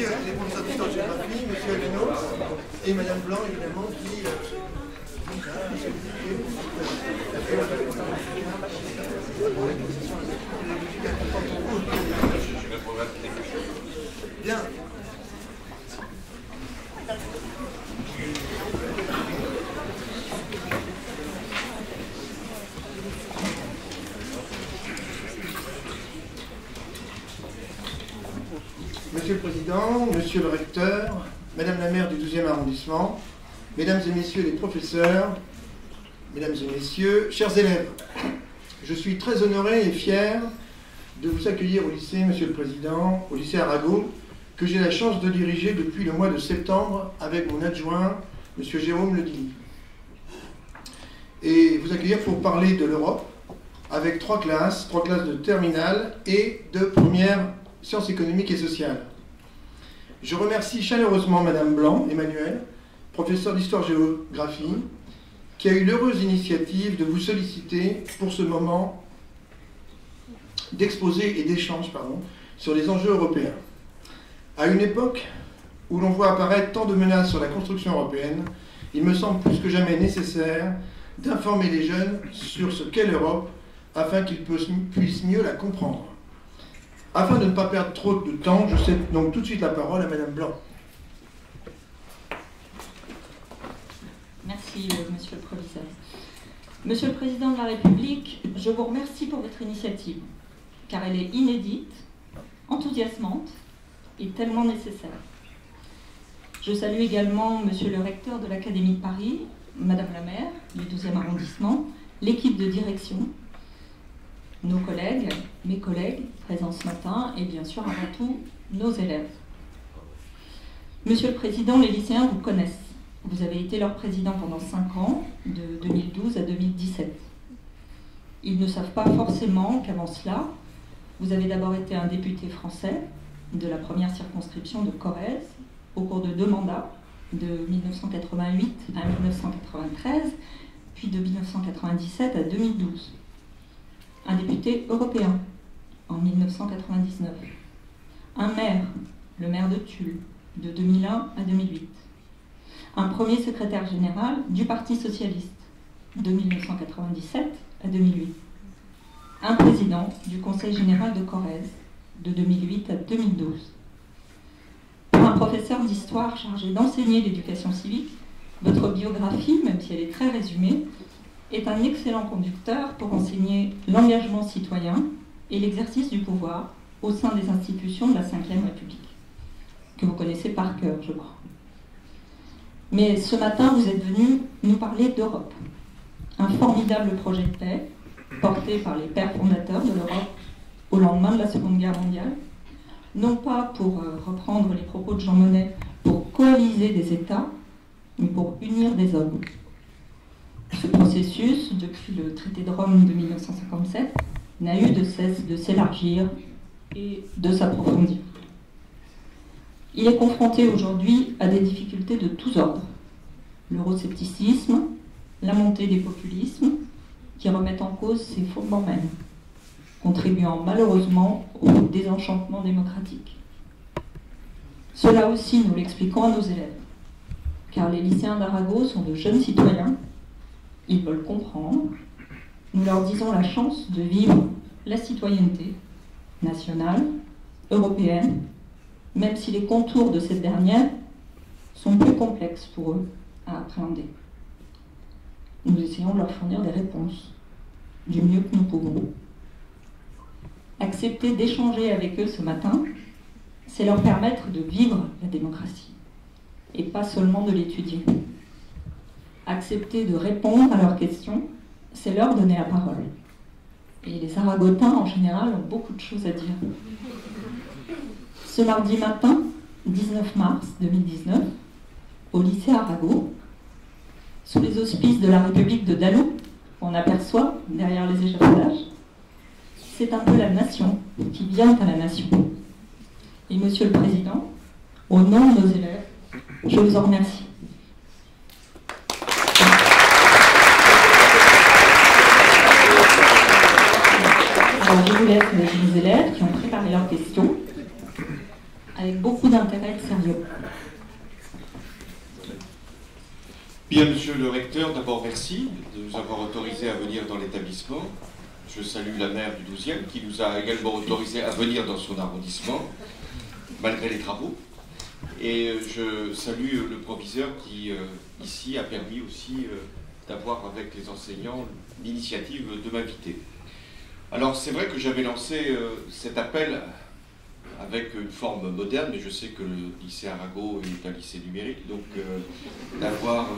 Les professeurs d'histoire de géographie, M. Alvenos et Mme Blanc, évidemment, qui... Bien. Monsieur le Président, Monsieur le Recteur, Madame la maire du 12e arrondissement, Mesdames et Messieurs les professeurs, Mesdames et Messieurs, chers élèves, je suis très honoré et fier de vous accueillir au lycée, Monsieur le Président, au lycée Arago, que j'ai la chance de diriger depuis le mois de septembre avec mon adjoint, Monsieur Jérôme Ledilly. Et vous accueillir pour parler de l'Europe, avec trois classes de terminale et de première sciences économiques et sociales. Je remercie chaleureusement Madame Blanc, Emmanuel, professeure d'histoire-géographie, qui a eu l'heureuse initiative de vous solliciter pour ce moment d'exposé et d'échange sur les enjeux européens. À une époque où l'on voit apparaître tant de menaces sur la construction européenne, il me semble plus que jamais nécessaire d'informer les jeunes sur ce qu'est l'Europe afin qu'ils puissent mieux la comprendre. Afin de ne pas perdre trop de temps, je cède donc tout de suite la parole à Madame Blanc. Merci, Monsieur le Proviseur. Monsieur le Président de la République, je vous remercie pour votre initiative, car elle est inédite, enthousiasmante et tellement nécessaire. Je salue également Monsieur le Recteur de l'Académie de Paris, Madame la maire du 12e arrondissement, l'équipe de direction, nos collègues, mes collègues présents ce matin et bien sûr avant tout nos élèves. Monsieur le Président, les lycéens vous connaissent. Vous avez été leur président pendant 5 ans, de 2012 à 2017. Ils ne savent pas forcément qu'avant cela, vous avez d'abord été un député français de la première circonscription de Corrèze au cours de 2 mandats, de 1988 à 1993, puis de 1997 à 2012. Un député européen en 1999. Un maire, le maire de Tulle, de 2001 à 2008. Un premier secrétaire général du Parti socialiste, de 1997 à 2008. Un président du Conseil général de Corrèze, de 2008 à 2012. Pour un professeur d'histoire chargé d'enseigner l'éducation civique, votre biographie, même si elle est très résumée, est un excellent conducteur pour enseigner l'engagement citoyen et l'exercice du pouvoir au sein des institutions de la Ve République, que vous connaissez par cœur, je crois. Mais ce matin, vous êtes venu nous parler d'Europe, un formidable projet de paix porté par les pères fondateurs de l'Europe au lendemain de la Seconde Guerre mondiale, non pas pour reprendre les propos de Jean Monnet, pour coaliser des États, mais pour unir des hommes. Ce processus, depuis le traité de Rome de 1957, n'a eu de cesse de s'élargir et de s'approfondir. Il est confronté aujourd'hui à des difficultés de tous ordres. L'euroscepticisme, la montée des populismes, qui remettent en cause ses fondements mêmes, contribuant malheureusement au désenchantement démocratique. Cela aussi, nous l'expliquons à nos élèves, car les lycéens d'Arago sont de jeunes citoyens. Ils veulent comprendre. Nous leur disons la chance de vivre la citoyenneté nationale, européenne, même si les contours de cette dernière sont plus complexes pour eux à appréhender. Nous essayons de leur fournir des réponses du mieux que nous pouvons. Accepter d'échanger avec eux ce matin, c'est leur permettre de vivre la démocratie et pas seulement de l'étudier. Accepter de répondre à leurs questions, c'est leur donner la parole. Et les Aragotins, en général, ont beaucoup de choses à dire. Ce mardi matin, 19 mars 2019, au lycée Arago, sous les auspices de la République de Dallou, qu'on aperçoit derrière les échafaudages, c'est un peu la nation qui vient à la nation. Et Monsieur le Président, au nom de nos élèves, je vous en remercie. Alors je vous laisse les élèves qui ont préparé leurs questions. avec beaucoup d'intérêt et de sérieux. Bien, monsieur le recteur, d'abord merci de nous avoir autorisé à venir dans l'établissement. Je salue la maire du 12e qui nous a également autorisé à venir dans son arrondissement, malgré les travaux. Et je salue le proviseur qui, ici, a permis aussi d'avoir avec les enseignants l'initiative de m'inviter. Alors, c'est vrai que j'avais lancé cet appel avec une forme moderne, mais je sais que le lycée Arago est un lycée numérique, donc d'avoir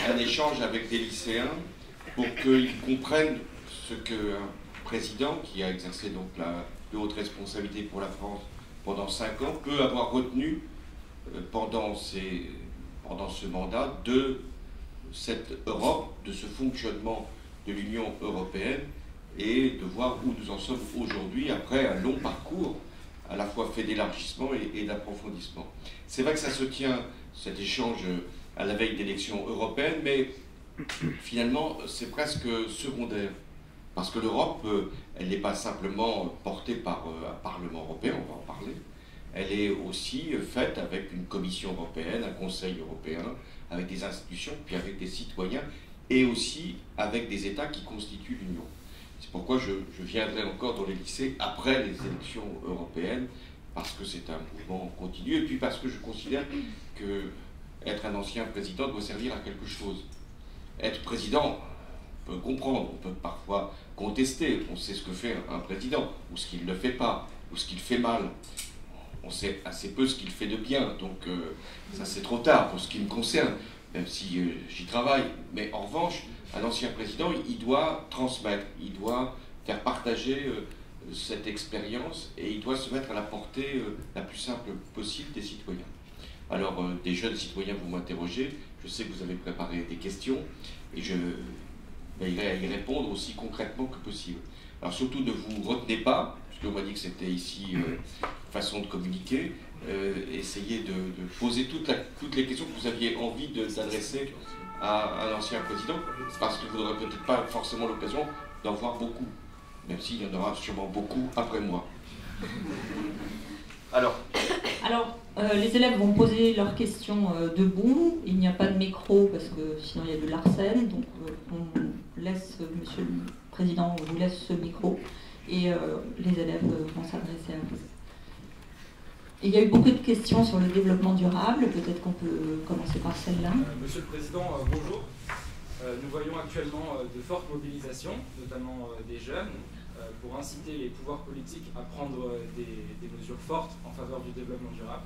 un échange avec des lycéens pour qu'ils comprennent ce qu'un président qui a exercé donc la plus haute responsabilité pour la France pendant 5 ans peut avoir retenu pendant ce mandat de cette Europe, de ce fonctionnement de l'Union européenne, et de voir où nous en sommes aujourd'hui après un long parcours à la fois fait d'élargissement et d'approfondissement. C'est vrai que ça se tient, cet échange, à la veille d'élections européennes, mais finalement c'est presque secondaire. Parce que l'Europe, elle n'est pas simplement portée par un Parlement européen, on va en parler, elle est aussi faite avec une Commission européenne, un Conseil européen, avec des institutions, puis avec des citoyens, et aussi avec des États qui constituent l'Union. C'est pourquoi je viendrai encore dans les lycées après les élections européennes, parce que c'est un mouvement continu, et puis parce que je considère que être un ancien président doit servir à quelque chose. Être président, on peut comprendre, on peut parfois contester, on sait ce que fait un président, ou ce qu'il ne fait pas, ou ce qu'il fait mal. On sait assez peu ce qu'il fait de bien, donc ça c'est trop tard pour ce qui me concerne, même si j'y travaille. Mais en revanche, un ancien président, il doit transmettre, il doit faire partager cette expérience, et il doit se mettre à la portée la plus simple possible des citoyens. Alors, des jeunes citoyens vont m'interroger, je sais que vous avez préparé des questions, et je vais y répondre aussi concrètement que possible. Alors surtout, ne vous retenez pas, puisqu'on m'a dit que c'était ici une façon de communiquer, essayez de poser toutes les questions que vous aviez envie d'adresser à un ancien président, parce que vous n'aurez peut-être pas forcément l'occasion d'en voir beaucoup, même s'il y en aura sûrement beaucoup après moi. Alors, les élèves vont poser leurs questions debout. Il n'y a pas de micro parce que sinon il y a de l'arsène. Donc on laisse, Monsieur le Président, on vous laisse ce micro et les élèves vont s'adresser à vous. Et il y a eu beaucoup de questions sur le développement durable. Peut-être qu'on peut commencer par celle-là. Monsieur le Président, bonjour. Nous voyons actuellement de fortes mobilisations, notamment des jeunes, pour inciter les pouvoirs politiques à prendre des mesures fortes en faveur du développement durable.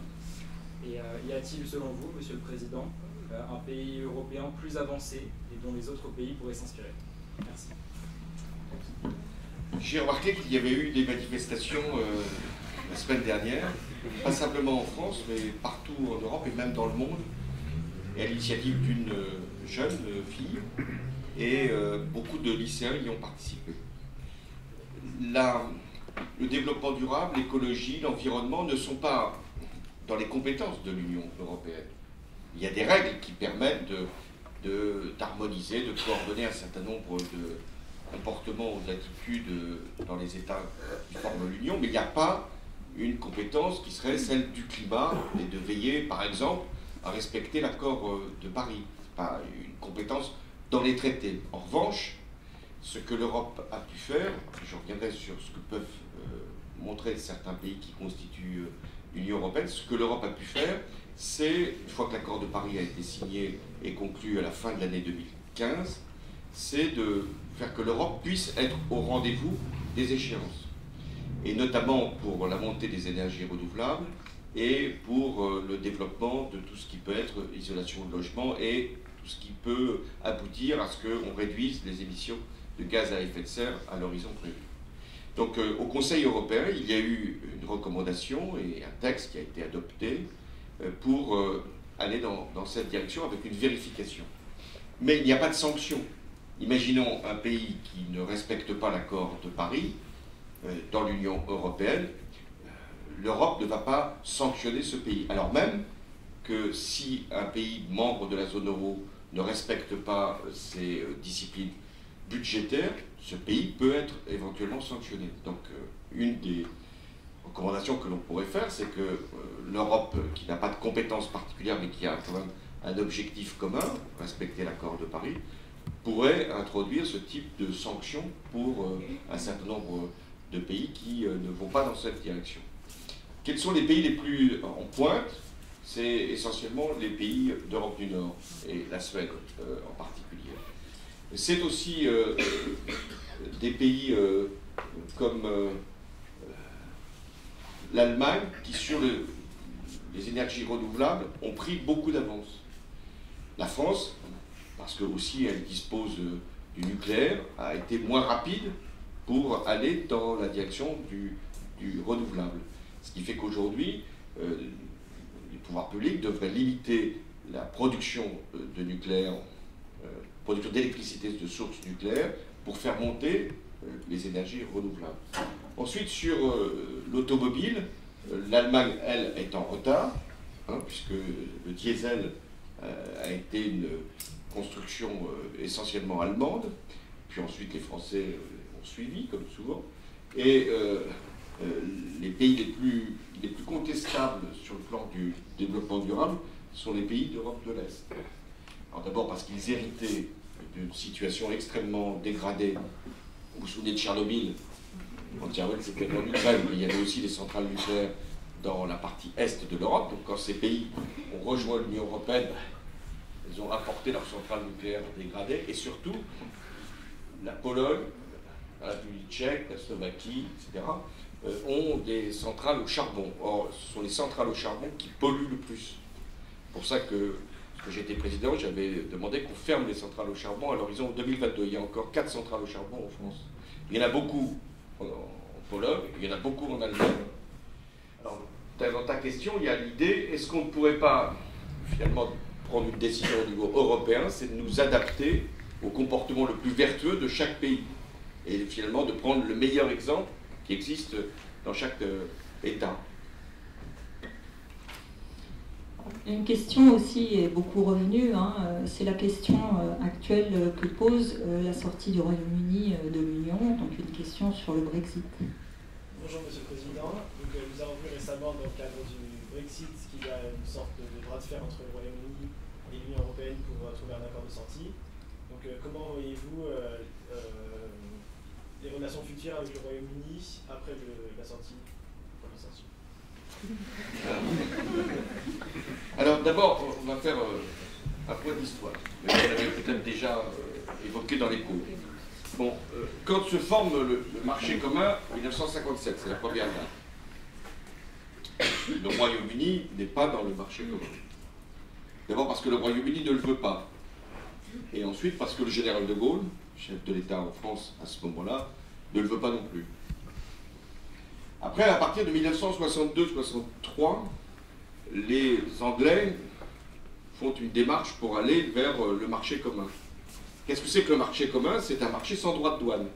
Et y a-t-il, selon vous, Monsieur le Président, un pays européen plus avancé et dont les autres pays pourraient s'inspirer? Merci. J'ai remarqué qu'il y avait eu des manifestations la semaine dernière, pas simplement en France, mais partout en Europe et même dans le monde, et à l'initiative d'une jeune fille, et beaucoup de lycéens y ont participé. Le développement durable, l'écologie, l'environnement ne sont pas dans les compétences de l'Union européenne. Il y a des règles qui permettent d'harmoniser, de coordonner un certain nombre de comportements ou d'attitudes dans les États qui forment l'Union, mais il n'y a pas une compétence qui serait celle du climat et de veiller, par exemple, à respecter l'accord de Paris. Pas une compétence dans les traités. En revanche, ce que l'Europe a pu faire, je reviendrai sur ce que peuvent montrer certains pays qui constituent l'Union européenne, ce que l'Europe a pu faire, c'est, une fois que l'accord de Paris a été signé et conclu à la fin de l'année 2015, c'est de faire que l'Europe puisse être au rendez-vous des échéances. Et notamment pour la montée des énergies renouvelables et pour le développement de tout ce qui peut être isolation de logement et tout ce qui peut aboutir à ce qu'on réduise les émissions de gaz à effet de serre à l'horizon prévu. Donc au Conseil européen, il y a eu une recommandation et un texte qui a été adopté pour aller dans cette direction avec une vérification. Mais il n'y a pas de sanction. Imaginons un pays qui ne respecte pas l'accord de Paris dans l'Union européenne, l'Europe ne va pas sanctionner ce pays. Alors même que si un pays membre de la zone euro ne respecte pas ses disciplines budgétaires, ce pays peut être éventuellement sanctionné. Donc une des recommandation que l'on pourrait faire, c'est que l'Europe, qui n'a pas de compétences particulières, mais qui a quand même un objectif commun, respecter l'accord de Paris, pourrait introduire ce type de sanctions pour un certain nombre de pays qui ne vont pas dans cette direction. Quels sont les pays les plus en pointe? C'est essentiellement les pays d'Europe du Nord, et la Suède en particulier. C'est aussi des pays comme l'Allemagne, qui sur les énergies renouvelables ont pris beaucoup d'avance. La France, parce que aussi elle dispose du nucléaire, a été moins rapide pour aller dans la direction du renouvelable. Ce qui fait qu'aujourd'hui, les pouvoirs publics devraient limiter la production de nucléaire, production d'électricité de sources nucléaires, pour faire monter les énergies renouvelables. Ensuite, sur l'automobile, l'Allemagne, elle, est en retard, puisque le diesel a été une construction essentiellement allemande, puis ensuite les Français ont suivi, comme souvent, et les pays les plus contestables sur le plan du développement durable sont les pays d'Europe de l'Est. Alors d'abord parce qu'ils héritaient d'une situation extrêmement dégradée. Vous vous souvenez de Tchernobyl? Tchernobyl, c'était en Ukraine, mais il y avait aussi des centrales nucléaires dans la partie est de l'Europe. Donc quand ces pays ont rejoint l'Union européenne, ils ont apporté leurs centrales nucléaires dégradées, et surtout la Pologne, la République tchèque, la Slovaquie, etc., ont des centrales au charbon. Or, ce sont les centrales au charbon qui polluent le plus. C'est pour ça que, quand j'étais président, j'avais demandé qu'on ferme les centrales au charbon à l'horizon 2022. Il y a encore 4 centrales au charbon en France. Il y en a beaucoup en Pologne, il y en a beaucoup en Allemagne. Alors, dans ta question, il y a l'idée, est-ce qu'on ne pourrait pas, finalement, prendre une décision au niveau européen, c'est de nous adapter au comportement le plus vertueux de chaque pays. Et finalement, de prendre le meilleur exemple qui existe dans chaque État. Une question aussi est beaucoup revenue, c'est la question actuelle que pose la sortie du Royaume-Uni de l'Union, donc une question sur le Brexit. Bonjour Monsieur le Président. Donc, nous avons vu récemment dans le cadre du Brexit qu'il y a une sorte de bras de fer entre le Royaume-Uni et l'Union européenne pour trouver un accord de sortie. Donc comment voyez-vous les relations futures avec le Royaume-Uni après la sortie? Alors d'abord, on va faire un point d'histoire. On l'avait peut-être déjà évoqué dans les cours. Bon, quand se forme le marché commun en 1957, c'est la première date. Le Royaume-Uni n'est pas dans le marché commun. D'abord parce que le Royaume-Uni ne le veut pas. Et ensuite parce que le général de Gaulle, chef de l'État en France à ce moment-là, ne le veut pas non plus. Après, à partir de 1962-63, les Anglais font une démarche pour aller vers le marché commun. Qu'est-ce que c'est que le marché commun? C'est un marché sans droit de douane.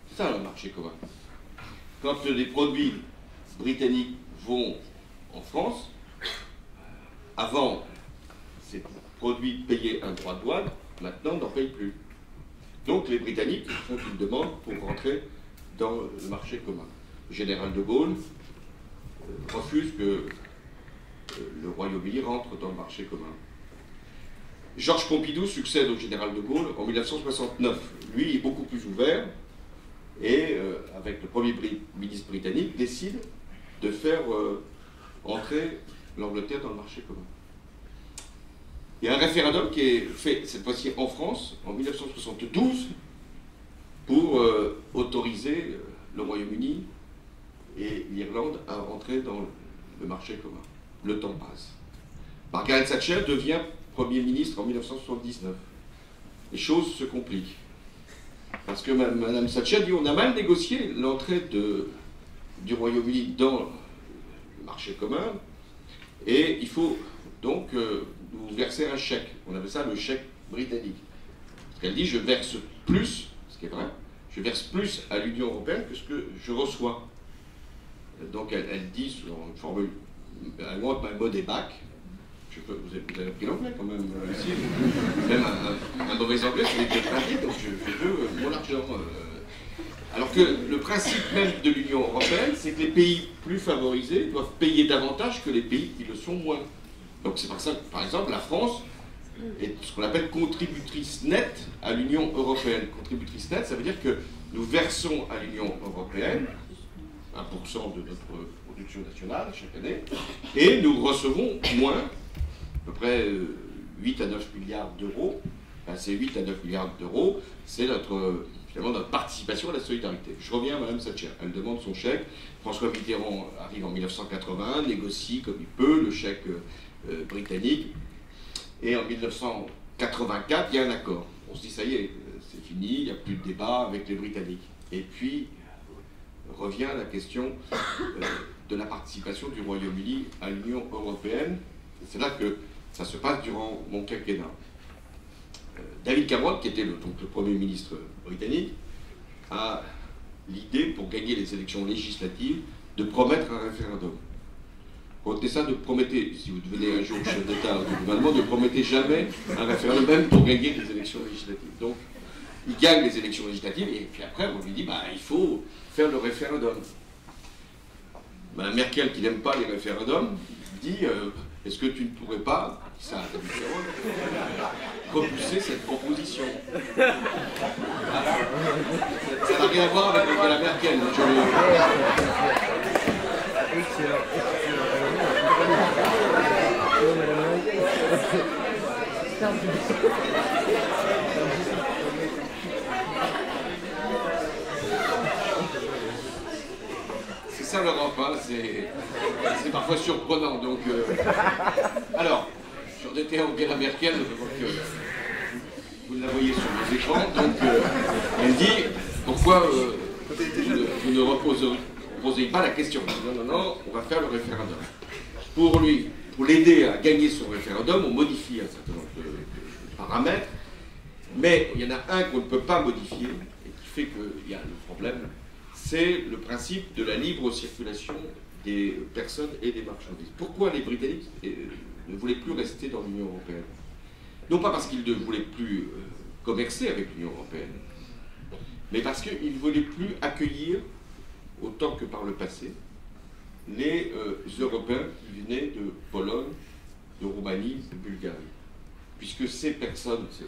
C'est ça le marché commun. Quand les produits britanniques vont en France, avant, ces produits payaient un droit de douane, maintenant, n'en payent plus. Donc les Britanniques font une demande pour rentrer dans le marché commun. Le général de Gaulle refuse que le Royaume-Uni rentre dans le marché commun. Georges Pompidou succède au général de Gaulle en 1969. Lui est beaucoup plus ouvert et, avec le premier ministre britannique, décide de faire entrer l'Angleterre dans le marché commun. Il y a un référendum qui est fait, cette fois-ci en France, en 1972, pour autoriser le Royaume-Uni et l'Irlande à rentrer dans le marché commun. Le temps passe. Margaret Thatcher devient Premier ministre en 1979. Les choses se compliquent. Parce que Mme Thatcher dit on a mal négocié l'entrée du Royaume-Uni dans le marché commun et il faut donc nous verser un chèque. On appelle ça le chèque britannique. Parce qu'elle dit je verse plus, ce qui est vrai, je verse plus à l'Union européenne que ce que je reçois. Donc elle dit sur une formule I want my money back. Vous avez appris l'anglais quand même ici. Même un mauvais anglais, c'est bien traduit, donc je veux mon argent. Alors que le principe même de l'Union européenne, c'est que les pays plus favorisés doivent payer davantage que les pays qui le sont moins. Donc c'est pour ça que, par exemple, la France est ce qu'on appelle contributrice nette à l'Union européenne. Contributrice nette, ça veut dire que nous versons à l'Union européenne 1% de notre production nationale chaque année, et nous recevons moins, à peu près 8 à 9 milliards d'euros. Enfin, ces 8 à 9 milliards d'euros, c'est finalement notre participation à la solidarité. Je reviens à Mme Thatcher. Elle demande son chèque. François Mitterrand arrive en 1981, négocie comme il peut le chèque britannique. Et en 1984, il y a un accord. On se dit, ça y est, c'est fini, il n'y a plus de débat avec les Britanniques. Et puis, revient la question de la participation du Royaume-Uni à l'Union européenne. C'est là que ça se passe durant mon quinquennat. David Cameron, qui était donc le Premier ministre britannique, a l'idée, pour gagner les élections législatives, de promettre un référendum. Retenez ça, ne promettez, si vous devenez un jour chef d'État du gouvernement, ne promettez jamais un référendum, même pour gagner les élections législatives. Donc, il gagne les élections législatives, et puis après, on lui dit, bah, il faut faire le référendum. Mme Merkel, qui n'aime pas les référendums, dit, est-ce que tu ne pourrais pas, ça, repousser cette proposition? Ça n'a rien à voir avec Angela Merkel. C'est ça l'Europe, hein, c'est parfois surprenant. Donc, alors, j'en étais Angela Merkel, donc, vous la voyez sur vos écrans, donc elle dit pourquoi vous ne reposez pas la question. Non, non, non, on va faire le référendum. Pour l'aider à gagner son référendum, on modifie un certain nombre de paramètres, mais il y en a un qu'on ne peut pas modifier et qui fait qu'il y a le problème, c'est le principe de la libre circulation des personnes et des marchandises. Pourquoi les Britanniques ne voulaient plus rester dans l'Union européenne? Non pas parce qu'ils ne voulaient plus commercer avec l'Union européenne, mais parce qu'ils ne voulaient plus accueillir, autant que par le passé, les Européens qui venaient de Pologne, de Roumanie, de Bulgarie. Puisque ces personnes, ces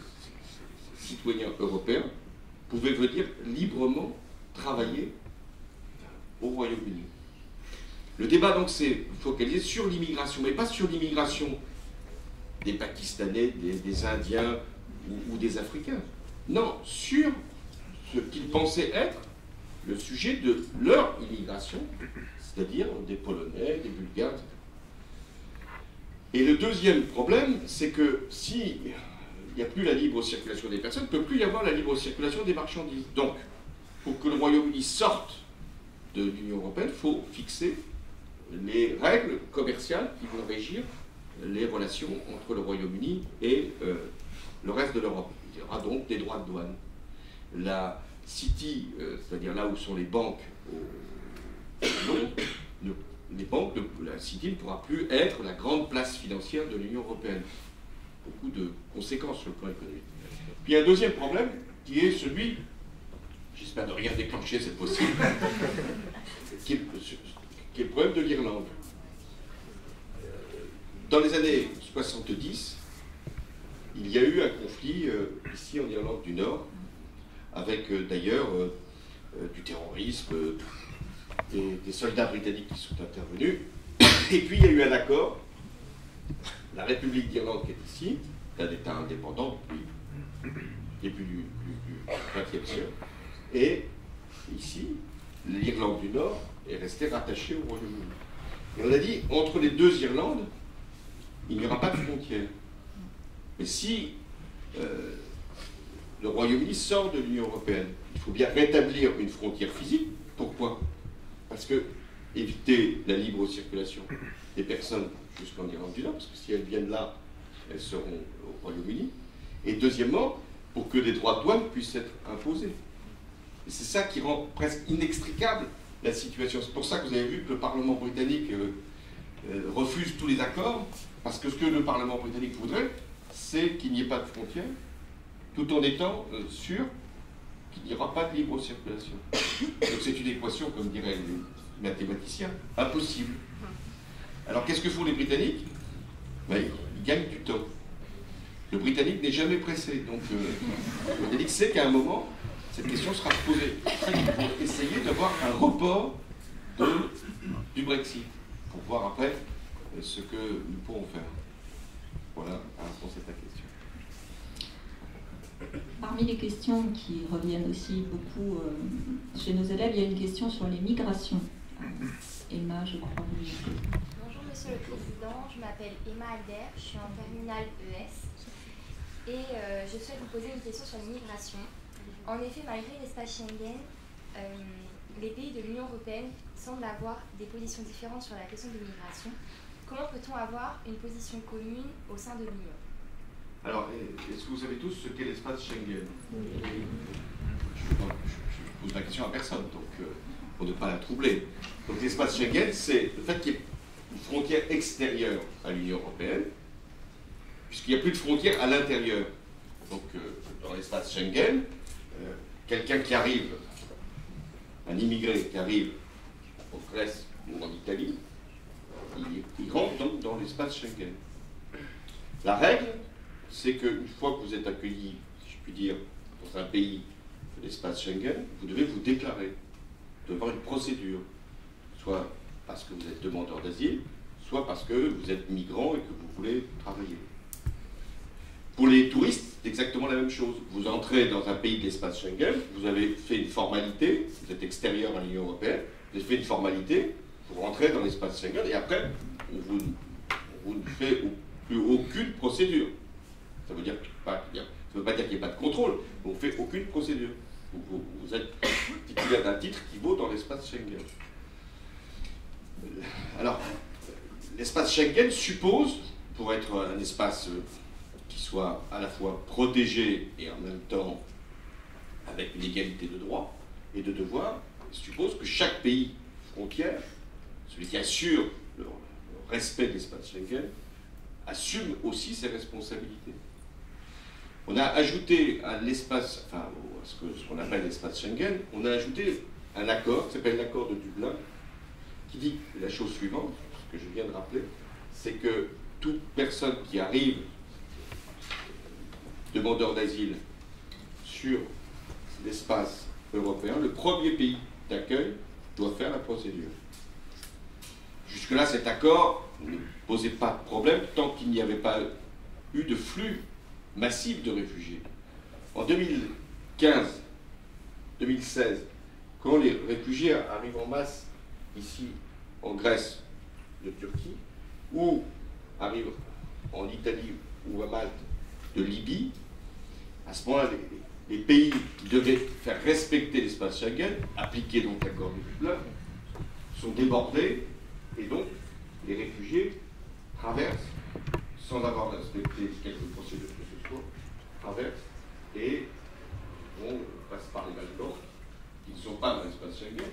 citoyens européens, pouvaient venir librement travailler au Royaume-Uni. Le débat donc s'est focalisé sur l'immigration, mais pas sur l'immigration des Pakistanais, des Indiens ou des Africains. Non, sur ce qu'ils pensaient être le sujet de leur immigration, c'est-à-dire des Polonais, des Bulgares, etc. Et le deuxième problème, c'est que si il n'y a plus la libre circulation des personnes, il ne peut plus y avoir la libre circulation des marchandises. Donc, pour que le Royaume-Uni sorte de l'Union européenne, il faut fixer les règles commerciales qui vont régir les relations entre le Royaume-Uni et le reste de l'Europe. Il y aura donc des droits de douane. La City, c'est-à-dire là où sont les banques les banques, la City ne pourra plus être la grande place financière de l'Union européenne. Beaucoup de conséquences sur le plan économique. Puis il y a un deuxième problème qui est celui, j'espère ne rien déclencher, c'est possible, qui est le problème de l'Irlande. Dans les années 70, il y a eu un conflit ici en Irlande du Nord, avec d'ailleurs du terrorisme, des soldats britanniques qui sont intervenus. Et puis il y a eu un accord. La République d'Irlande qui est ici, est un État indépendant depuis le début du XXe siècle. Et ici, l'Irlande du Nord est restée rattachée au Royaume-Uni. Et on a dit, entre les deux Irlandes, il n'y aura pas de frontière. Mais si le Royaume-Uni sort de l'Union européenne, il faut bien rétablir une frontière physique. Pourquoi? Parce que éviter la libre circulation des personnes jusqu'en Irlande du Nord, parce que si elles viennent là, elles seront au Royaume-Uni. Et deuxièmement, pour que des droits de douane puissent être imposés. Et c'est ça qui rend presque inextricable la situation. C'est pour ça que vous avez vu que le Parlement britannique refuse tous les accords, parce que ce que le Parlement britannique voudrait, c'est qu'il n'y ait pas de frontières, tout en étant sûr qu'il n'y aura pas de libre circulation. Donc c'est une équation, comme diraient les mathématiciens, impossible. Alors qu'est-ce que font les Britanniques? Ben, ils gagnent du temps. Le Britannique n'est jamais pressé, donc le Britannique sait qu'à un moment, cette question sera posée. Pour essayer d'avoir un report du Brexit, pour voir après ce que nous pourrons faire. Voilà la réponse à ta question. Parmi les questions qui reviennent aussi beaucoup chez nos élèves, il y a une question sur les migrations. Emma, je crois que vous... Bonjour Monsieur le Président, je m'appelle Emma Alder, je suis en terminale ES et je souhaite vous poser une question sur l'immigration. En effet, malgré l'espace Schengen, les pays de l'Union européenne semblent avoir des positions différentes sur la question de l'immigration. Comment peut-on avoir une position commune au sein de l'Union? Alors, est-ce que vous savez tous ce qu'est l'espace Schengen? Je pose la question à personne, donc pour ne pas la troubler. Donc l'espace Schengen, c'est le fait qu'il y ait une frontière extérieure à l'Union européenne, puisqu'il n'y a plus de frontière à l'intérieur. Donc dans l'espace Schengen, quelqu'un qui arrive, un immigré qui arrive en Grèce ou en Italie, il rentre donc dans l'espace Schengen. La règle, c'est qu'une fois que vous êtes accueilli, si je puis dire, dans un pays de l'espace Schengen, vous devez vous déclarer. Vous devez avoir une procédure, soit parce que vous êtes demandeur d'asile, soit parce que vous êtes migrant et que vous voulez travailler. Pour les touristes, c'est exactement la même chose. Vous entrez dans un pays de l'espace Schengen, vous avez fait une formalité, vous êtes extérieur à l'Union européenne, vous avez fait une formalité, vous rentrez dans l'espace Schengen et après, vous ne fait plus aucune procédure. Ça veut dire ça ne veut pas dire qu'il n'y a pas de contrôle, mais on ne fait aucune procédure. Vous êtes titulaire d'un titre qui vaut dans l'espace Schengen. Alors, l'espace Schengen suppose, pour être un espace qui soit à la fois protégé et en même temps avec une égalité de droits et de devoirs, suppose que chaque pays frontière, celui qui assure le respect de l'espace Schengen, assume aussi ses responsabilités. On a ajouté à l'espace, enfin, à ce qu'on appelle l'espace Schengen, on a ajouté un accord qui s'appelle l'accord de Dublin, qui dit la chose suivante, ce que je viens de rappeler, c'est que toute personne qui arrive, demandeur d'asile, sur l'espace européen, le premier pays d'accueil doit faire la procédure. Jusque-là, cet accord ne posait pas de problème tant qu'il n'y avait pas eu de flux massif de réfugiés. En 2015-2016, quand les réfugiés arrivent en masse ici en Grèce de Turquie, ou arrivent en Italie ou à Malte de Libye, à ce moment-là, les pays qui devaient faire respecter l'espace Schengen, appliquer donc l'accord de Dublin, sont débordés et donc les réfugiés traversent sans avoir respecté quelques procédures que ce soit, traversent et passent par les Balkans, qui ne sont pas dans l'espace Schengen,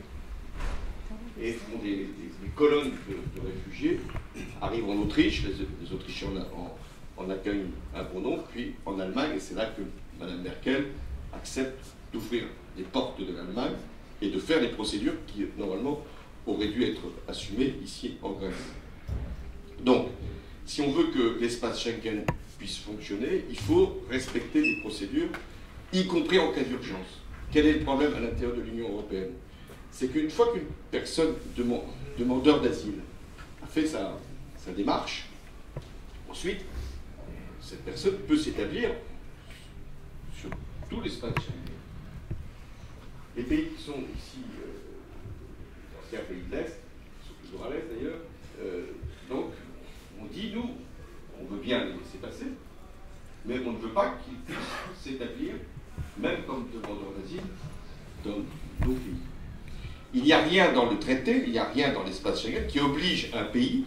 et font des colonnes de réfugiés, arrivent en Autriche, les Autrichiens en accueillent un bon nombre, puis en Allemagne, et c'est là que Mme Merkel accepte d'ouvrir les portes de l'Allemagne et de faire les procédures qui, normalement, auraient dû être assumées ici en Grèce. Donc, si on veut que l'espace Schengen puisse fonctionner, il faut respecter les procédures, y compris en cas d'urgence. Quel est le problème à l'intérieur de l'Union européenne? C'est qu'une fois qu'une personne demandeur d'asile a fait sa démarche, ensuite, cette personne peut s'établir sur tout l'espace Schengen. Les pays qui sont ici, les anciens pays de l'Est, qui sont toujours à l'Est d'ailleurs, donc on dit, nous, on veut bien les laisser passer, mais on ne veut pas qu'ils puissent s'établir, même comme demandeurs d'asile, dans nos pays. Il n'y a rien dans le traité, il n'y a rien dans l'espace Schengen qui oblige un pays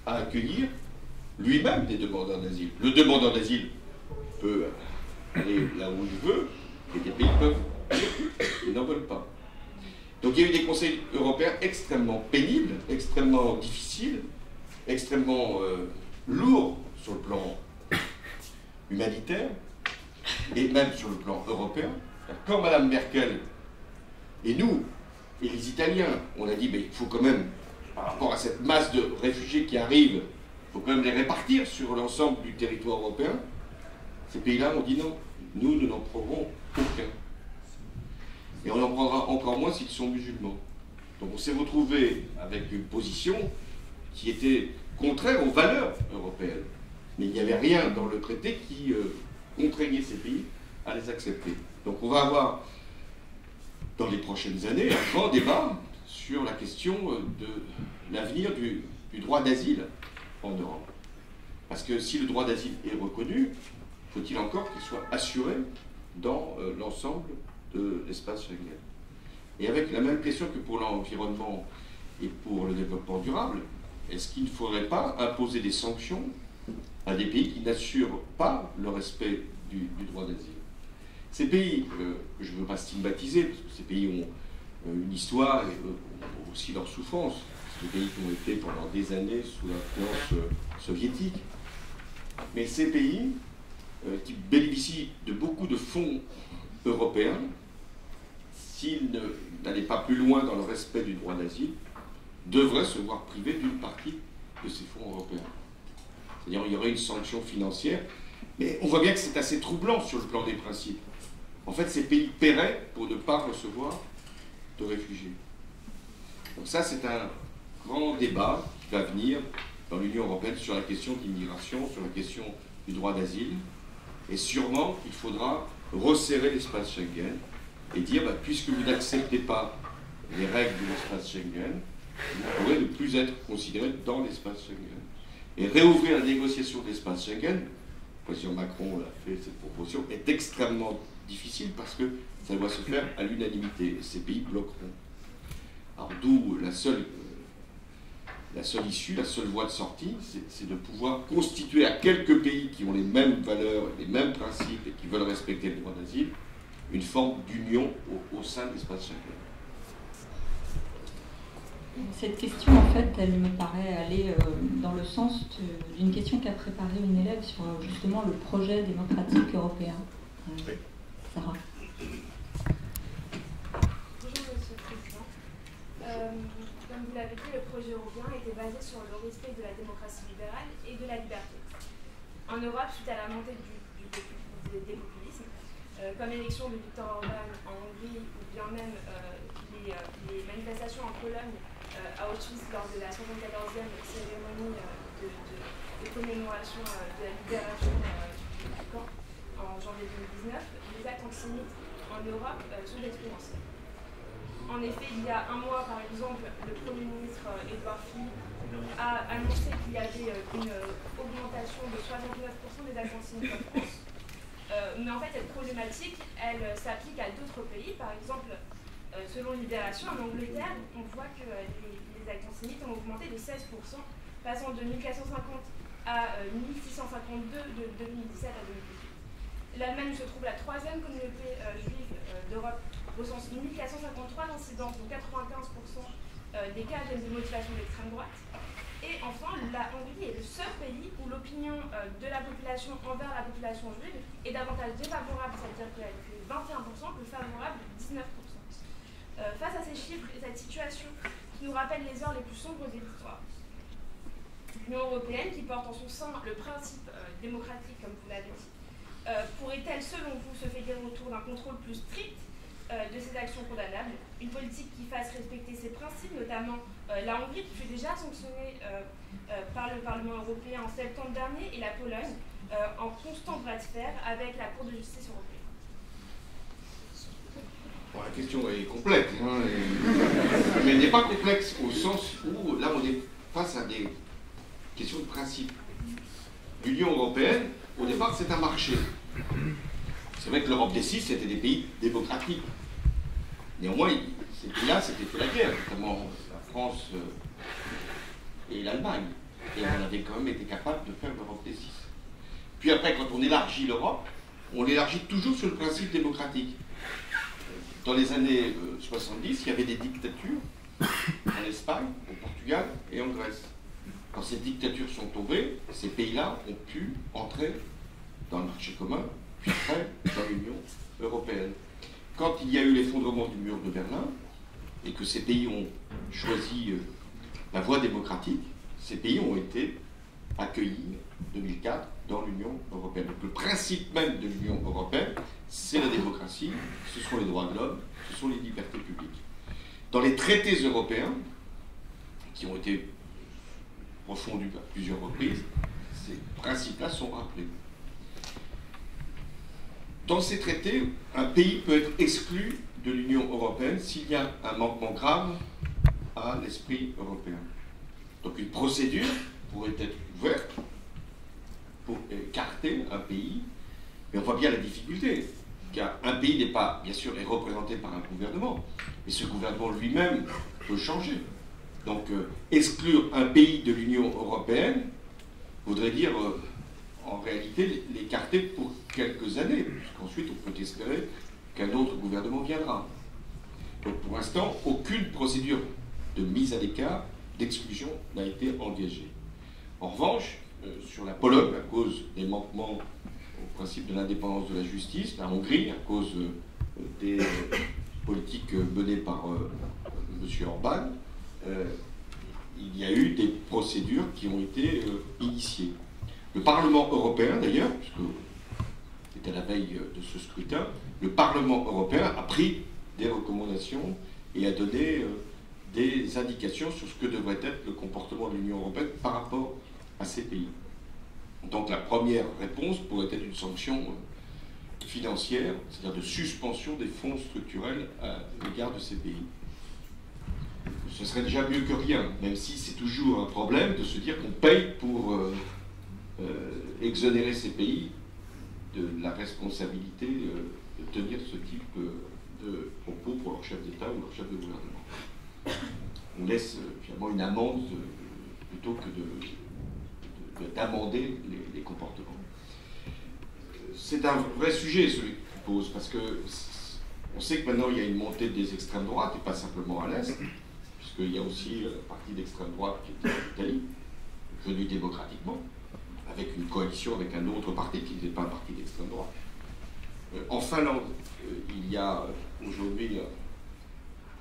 à accueillir lui-même des demandeurs d'asile. Le demandeur d'asile peut aller là où il veut, et des pays peuvent, ils n'en veulent pas. Donc il y a eu des conseils européens extrêmement pénibles, extrêmement difficiles, extrêmement lourds sur le plan humanitaire, et même sur le plan européen, Quand Mme Merkel et nous, et les Italiens, on a dit, mais il faut quand même, par rapport à cette masse de réfugiés qui arrivent, il faut quand même les répartir sur l'ensemble du territoire européen, ces pays-là ont dit non, nous n'en prendrons aucun. Et on en prendra encore moins s'ils sont musulmans. Donc on s'est retrouvé avec une position qui était contraire aux valeurs européennes. Mais il n'y avait rien dans le traité qui contraignait ces pays à les accepter. Donc on va avoir, dans les prochaines années, un grand débat sur la question de l'avenir du droit d'asile en Europe. Parce que si le droit d'asile est reconnu, faut-il encore qu'il soit assuré dans l'ensemble de l'espace Schengen. Et avec la même question que pour l'environnement et pour le développement durable, est-ce qu'il ne faudrait pas imposer des sanctions à des pays qui n'assurent pas le respect du droit d'asile? Ces pays, je ne veux pas stigmatiser, parce que ces pays ont une histoire et ont aussi leur souffrance. C'est des pays qui ont été pendant des années sous l'influence soviétique. Mais ces pays qui bénéficient de beaucoup de fonds européens, s'ils n'allaient pas plus loin dans le respect du droit d'asile, devraient se voir privés d'une partie de ces fonds européens. C'est-à-dire qu'il y aurait une sanction financière, mais on voit bien que c'est assez troublant sur le plan des principes. En fait, ces pays paieraient pour ne pas recevoir de réfugiés. Donc ça, c'est un grand débat qui va venir dans l'Union européenne sur la question de l'immigration, sur la question du droit d'asile. Et sûrement qu'il faudra resserrer l'espace Schengen et dire, puisque vous n'acceptez pas les règles de l'espace Schengen, vous pourrez ne plus être considéré dans l'espace Schengen. Et réouvrir la négociation de l'espace Schengen, le président Macron a fait cette proposition, est extrêmement difficile parce que ça doit se faire à l'unanimité. Et ces pays bloqueront. Alors d'où la seule issue, la seule voie de sortie, c'est de pouvoir constituer à quelques pays qui ont les mêmes valeurs, les mêmes principes et qui veulent respecter le droit d'asile, une forme d'union au sein de l'espace Schengen. Cette question, en fait, elle me paraît aller dans le sens d'une question qu'a préparée une élève sur justement le projet démocratique européen. Sarah. Bonjour Monsieur le Président. Comme vous l'avez dit, le projet européen était basé sur le respect de la démocratie libérale et de la liberté. En Europe, suite à la montée des populismes, comme l'élection de Viktor Orban en Hongrie ou bien même les manifestations en Pologne à Auschwitz lors de la 74e cérémonie de commémoration de la libération du camp en janvier 2019, les actes antisémites en Europe sont exponentiels. En effet, il y a un mois, par exemple, le Premier ministre Édouard Philippe a annoncé qu'il y avait une augmentation de 69% des actes antisémites en France. Mais en fait, cette problématique, elle s'applique à d'autres pays. Par exemple, selon Libération, en Angleterre, on voit que les actes antisémites ont augmenté de 16%, passant de 1450 à 1652 de 2017 à 2018. L'Allemagne se trouve la troisième communauté juive d'Europe, recensant 1453 incidents, dont 95% des cas viennent de motivation d'extrême droite. Et enfin, la Hongrie est le seul pays où l'opinion de la population envers la population juive est davantage défavorable, c'est-à-dire qu'elle fait 21%, plus favorable 19%. Face à ces chiffres et cette situation qui nous rappelle les heures les plus sombres de l'histoire, l'Union européenne, qui porte en son sein le principe démocratique, comme vous l'avez dit, pourrait-elle, selon vous, se fédérer autour d'un contrôle plus strict de ces actions condamnables, une politique qui fasse respecter ces principes, notamment la Hongrie qui fut déjà sanctionnée par le Parlement européen en septembre dernier, et la Pologne en constant bras de fer avec la Cour de justice européenne? Bon, la question est complexe, hein, mais elle n'est pas complexe au sens où là on est face à des questions de principe. L'Union européenne, au départ, c'est un marché. C'est vrai que l'Europe des 6, c'était des pays démocratiques. Néanmoins, ces pays-là s'étaient fait la guerre, notamment la France et l'Allemagne. Et on avait quand même été capable de faire l'Europe des 6. Puis après, quand on élargit l'Europe, on l'élargit toujours sur le principe démocratique. Dans les années 70, il y avait des dictatures en Espagne, au Portugal et en Grèce. Quand ces dictatures sont tombées, ces pays-là ont pu entrer dans le marché commun, puis après dans l'Union européenne. quand il y a eu l'effondrement du mur de Berlin, et que ces pays ont choisi la voie démocratique, ces pays ont été accueillis en 2004 dans l'Union européenne. Donc le principe même de l'Union européenne, c'est la démocratie, ce sont les droits de l'homme, ce sont les libertés publiques. Dans les traités européens, qui ont été refondus à plusieurs reprises, ces principes-là sont rappelés. Dans ces traités, un pays peut être exclu de l'Union européenne s'il y a un manquement grave à l'esprit européen. Donc une procédure pourrait être ouverte pour écarter un pays, mais on voit bien la difficulté, car un pays n'est pas, bien sûr, est représenté par un gouvernement, mais ce gouvernement lui-même peut changer. Donc exclure un pays de l'Union européenne voudrait dire en réalité l'écarter pour quelques années, puisqu'ensuite on peut espérer qu'un autre gouvernement viendra. Donc pour l'instant, aucune procédure de mise à l'écart, d'exclusion n'a été engagée. En revanche, sur la Pologne, à cause des manquements au principe de l'indépendance de la justice, la Hongrie, à cause des politiques menées par M. Orbán, il y a eu des procédures qui ont été initiées. Le Parlement européen, d'ailleurs, puisque c'était la veille de ce scrutin, le Parlement européen a pris des recommandations et a donné des indications sur ce que devrait être le comportement de l'Union européenne par rapport à ces pays. Donc la première réponse pourrait être une sanction financière, c'est-à-dire de suspension des fonds structurels à l'égard de ces pays. Ce serait déjà mieux que rien, même si c'est toujours un problème de se dire qu'on paye pour exonérer ces pays de la responsabilité de tenir ce type de propos pour leur chef d'État ou leur chef de gouvernement. On laisse finalement une amende plutôt que d'amender les comportements. C'est un vrai sujet celui qu'il pose, parce que on sait que maintenant il y a une montée des extrêmes droites, et pas simplement à l'Est, puisqu'il y a aussi un parti d'extrême droite qui est en Italie, venu démocratiquement, avec une coalition avec un autre parti qui n'était pas un parti d'extrême droite. En Finlande, il y a aujourd'hui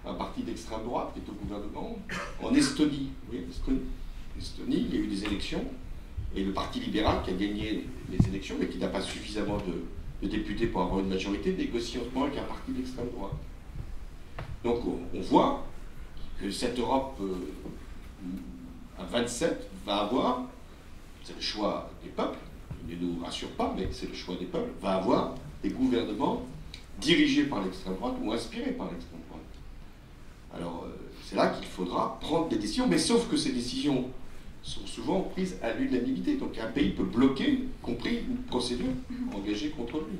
un parti d'extrême droite qui est au gouvernement. En Estonie, oui, Estonie, il y a eu des élections, et le Parti libéral qui a gagné les élections, mais qui n'a pas suffisamment de députés pour avoir une majorité, négocie en ce moment avec un parti d'extrême droite. Donc on voit que cette Europe à 27 va avoir, c'est le choix des peuples, il ne nous rassure pas, mais c'est le choix des peuples, va avoir des gouvernements dirigés par l'extrême droite ou inspirés par l'extrême droite. Alors c'est là qu'il faudra prendre des décisions, mais sauf que ces décisions sont souvent prises à l'unanimité. Donc un pays peut bloquer, y compris une procédure engagée contre lui.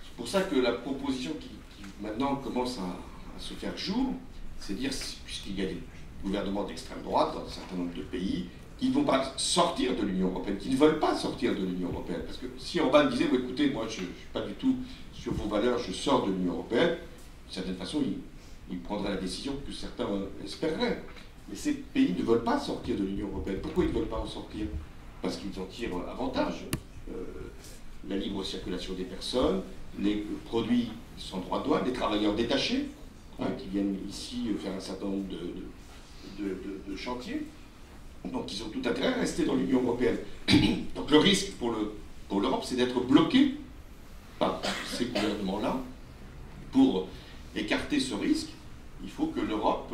C'est pour ça que la proposition qui maintenant commence à se faire jour, c'est dire, puisqu'il y a des gouvernements d'extrême droite dans un certain nombre de pays, qui ne vont pas sortir de l'Union européenne, qui ne veulent pas sortir de l'Union européenne. Parce que si Orbán disait, well, écoutez, moi je ne suis pas du tout sur vos valeurs, je sors de l'Union européenne, d'une certaine façon, il prendrait la décision que certains espéreraient. Mais ces pays ne veulent pas sortir de l'Union européenne. Pourquoi ils ne veulent pas en sortir? Parce qu'ils en tirent avantage. La libre circulation des personnes, les produits sans droit de douane, les travailleurs détachés, qui viennent ici faire un certain nombre de chantiers. Donc ils ont tout intérêt à rester dans l'Union européenne. Donc le risque pour l'Europe, c'est d'être bloqué par ces gouvernements-là. Pour écarter ce risque, il faut que l'Europe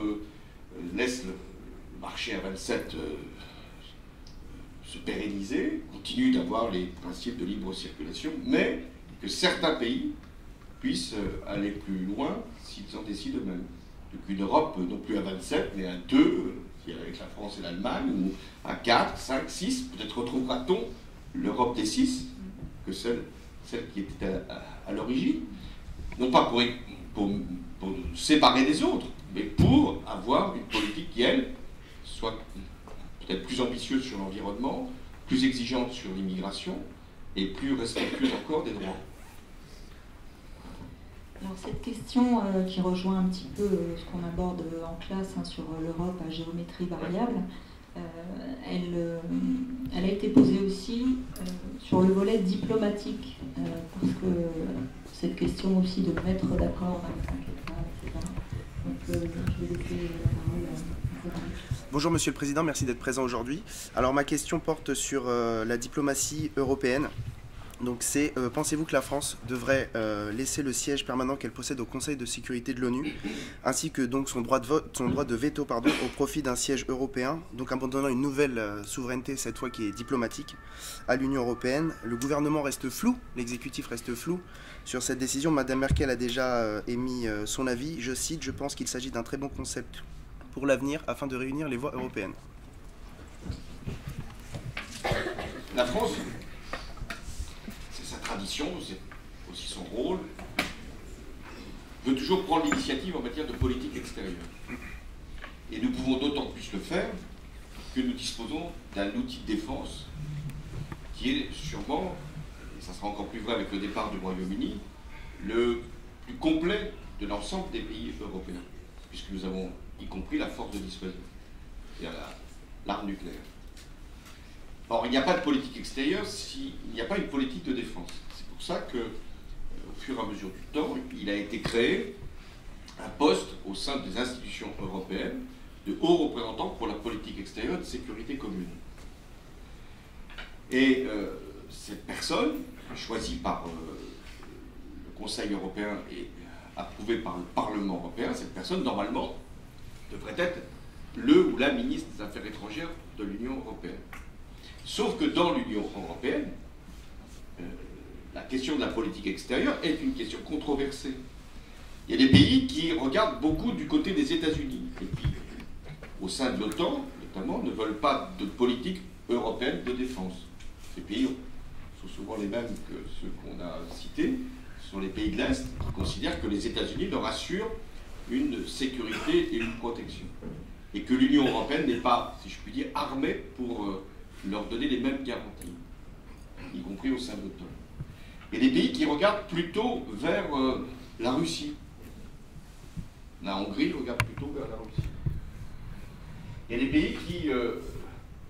laisse le marché à 27 se pérenniser, continue d'avoir les principes de libre circulation, mais que certains pays puissent aller plus loin s'ils en décident eux-mêmes. Donc une Europe non plus à 27, mais à 2, avec la France et l'Allemagne, ou à 4, 5, 6, peut-être retrouvera-t-on l'Europe des 6, que celle qui était à l'origine, non pas pour nous séparer des autres, mais pour avoir une politique qui, elle, soit peut-être plus ambitieuse sur l'environnement, plus exigeante sur l'immigration, et plus respectueuse encore des droits. Alors cette question qui rejoint un petit peu ce qu'on aborde en classe sur l'Europe à géométrie variable, elle a été posée aussi sur le volet diplomatique, parce que cette question aussi de mettre d'accord 25 États, etc. Donc je vais laisser la parole à Frédéric. Bonjour Monsieur le Président, merci d'être présent aujourd'hui. Alors ma question porte sur la diplomatie européenne. Donc c'est, pensez-vous que la France devrait laisser le siège permanent qu'elle possède au Conseil de sécurité de l'ONU, ainsi que donc son droit de veto au profit d'un siège européen, donc abandonnant une nouvelle souveraineté, cette fois qui est diplomatique, à l'Union européenne? Le gouvernement reste flou, l'exécutif reste flou sur cette décision. Madame Merkel a déjà émis son avis. Je cite: je pense qu'il s'agit d'un très bon concept pour l'avenir afin de réunir les voix européennes. La France, c'est sa tradition, c'est aussi son rôle, veut toujours prendre l'initiative en matière de politique extérieure. Et nous pouvons d'autant plus le faire que nous disposons d'un outil de défense qui est sûrement, et ça sera encore plus vrai avec le départ du Royaume-Uni, le plus complet de l'ensemble des pays européens, puisque nous avons y compris la force de dissuasion, c'est-à-dire l'arme nucléaire. Or, il n'y a pas de politique extérieure s'il n'y a pas une politique de défense. C'est pour ça que, au fur et à mesure du temps, il a été créé un poste au sein des institutions européennes de haut représentant pour la politique extérieure et de sécurité commune. Et cette personne, choisie par le Conseil européen et approuvée par le Parlement européen, cette personne, normalement, devrait être le ou la ministre des Affaires étrangères de l'Union européenne. Sauf que dans l'Union européenne, la question de la politique extérieure est une question controversée. Il y a des pays qui regardent beaucoup du côté des États-Unis, et qui, au sein de l'OTAN, notamment, ne veulent pas de politique européenne de défense. Ces pays sont souvent les mêmes que ceux qu'on a cités. Ce sont les pays de l'Est qui considèrent que les États-Unis leur assurent une sécurité et une protection. Et que l'Union européenne n'est pas, si je puis dire, armée pour leur donner les mêmes garanties, y compris au sein de l'OTAN. Et des pays qui regardent plutôt vers la Russie. La Hongrie regarde plutôt vers la Russie. Il y a des pays qui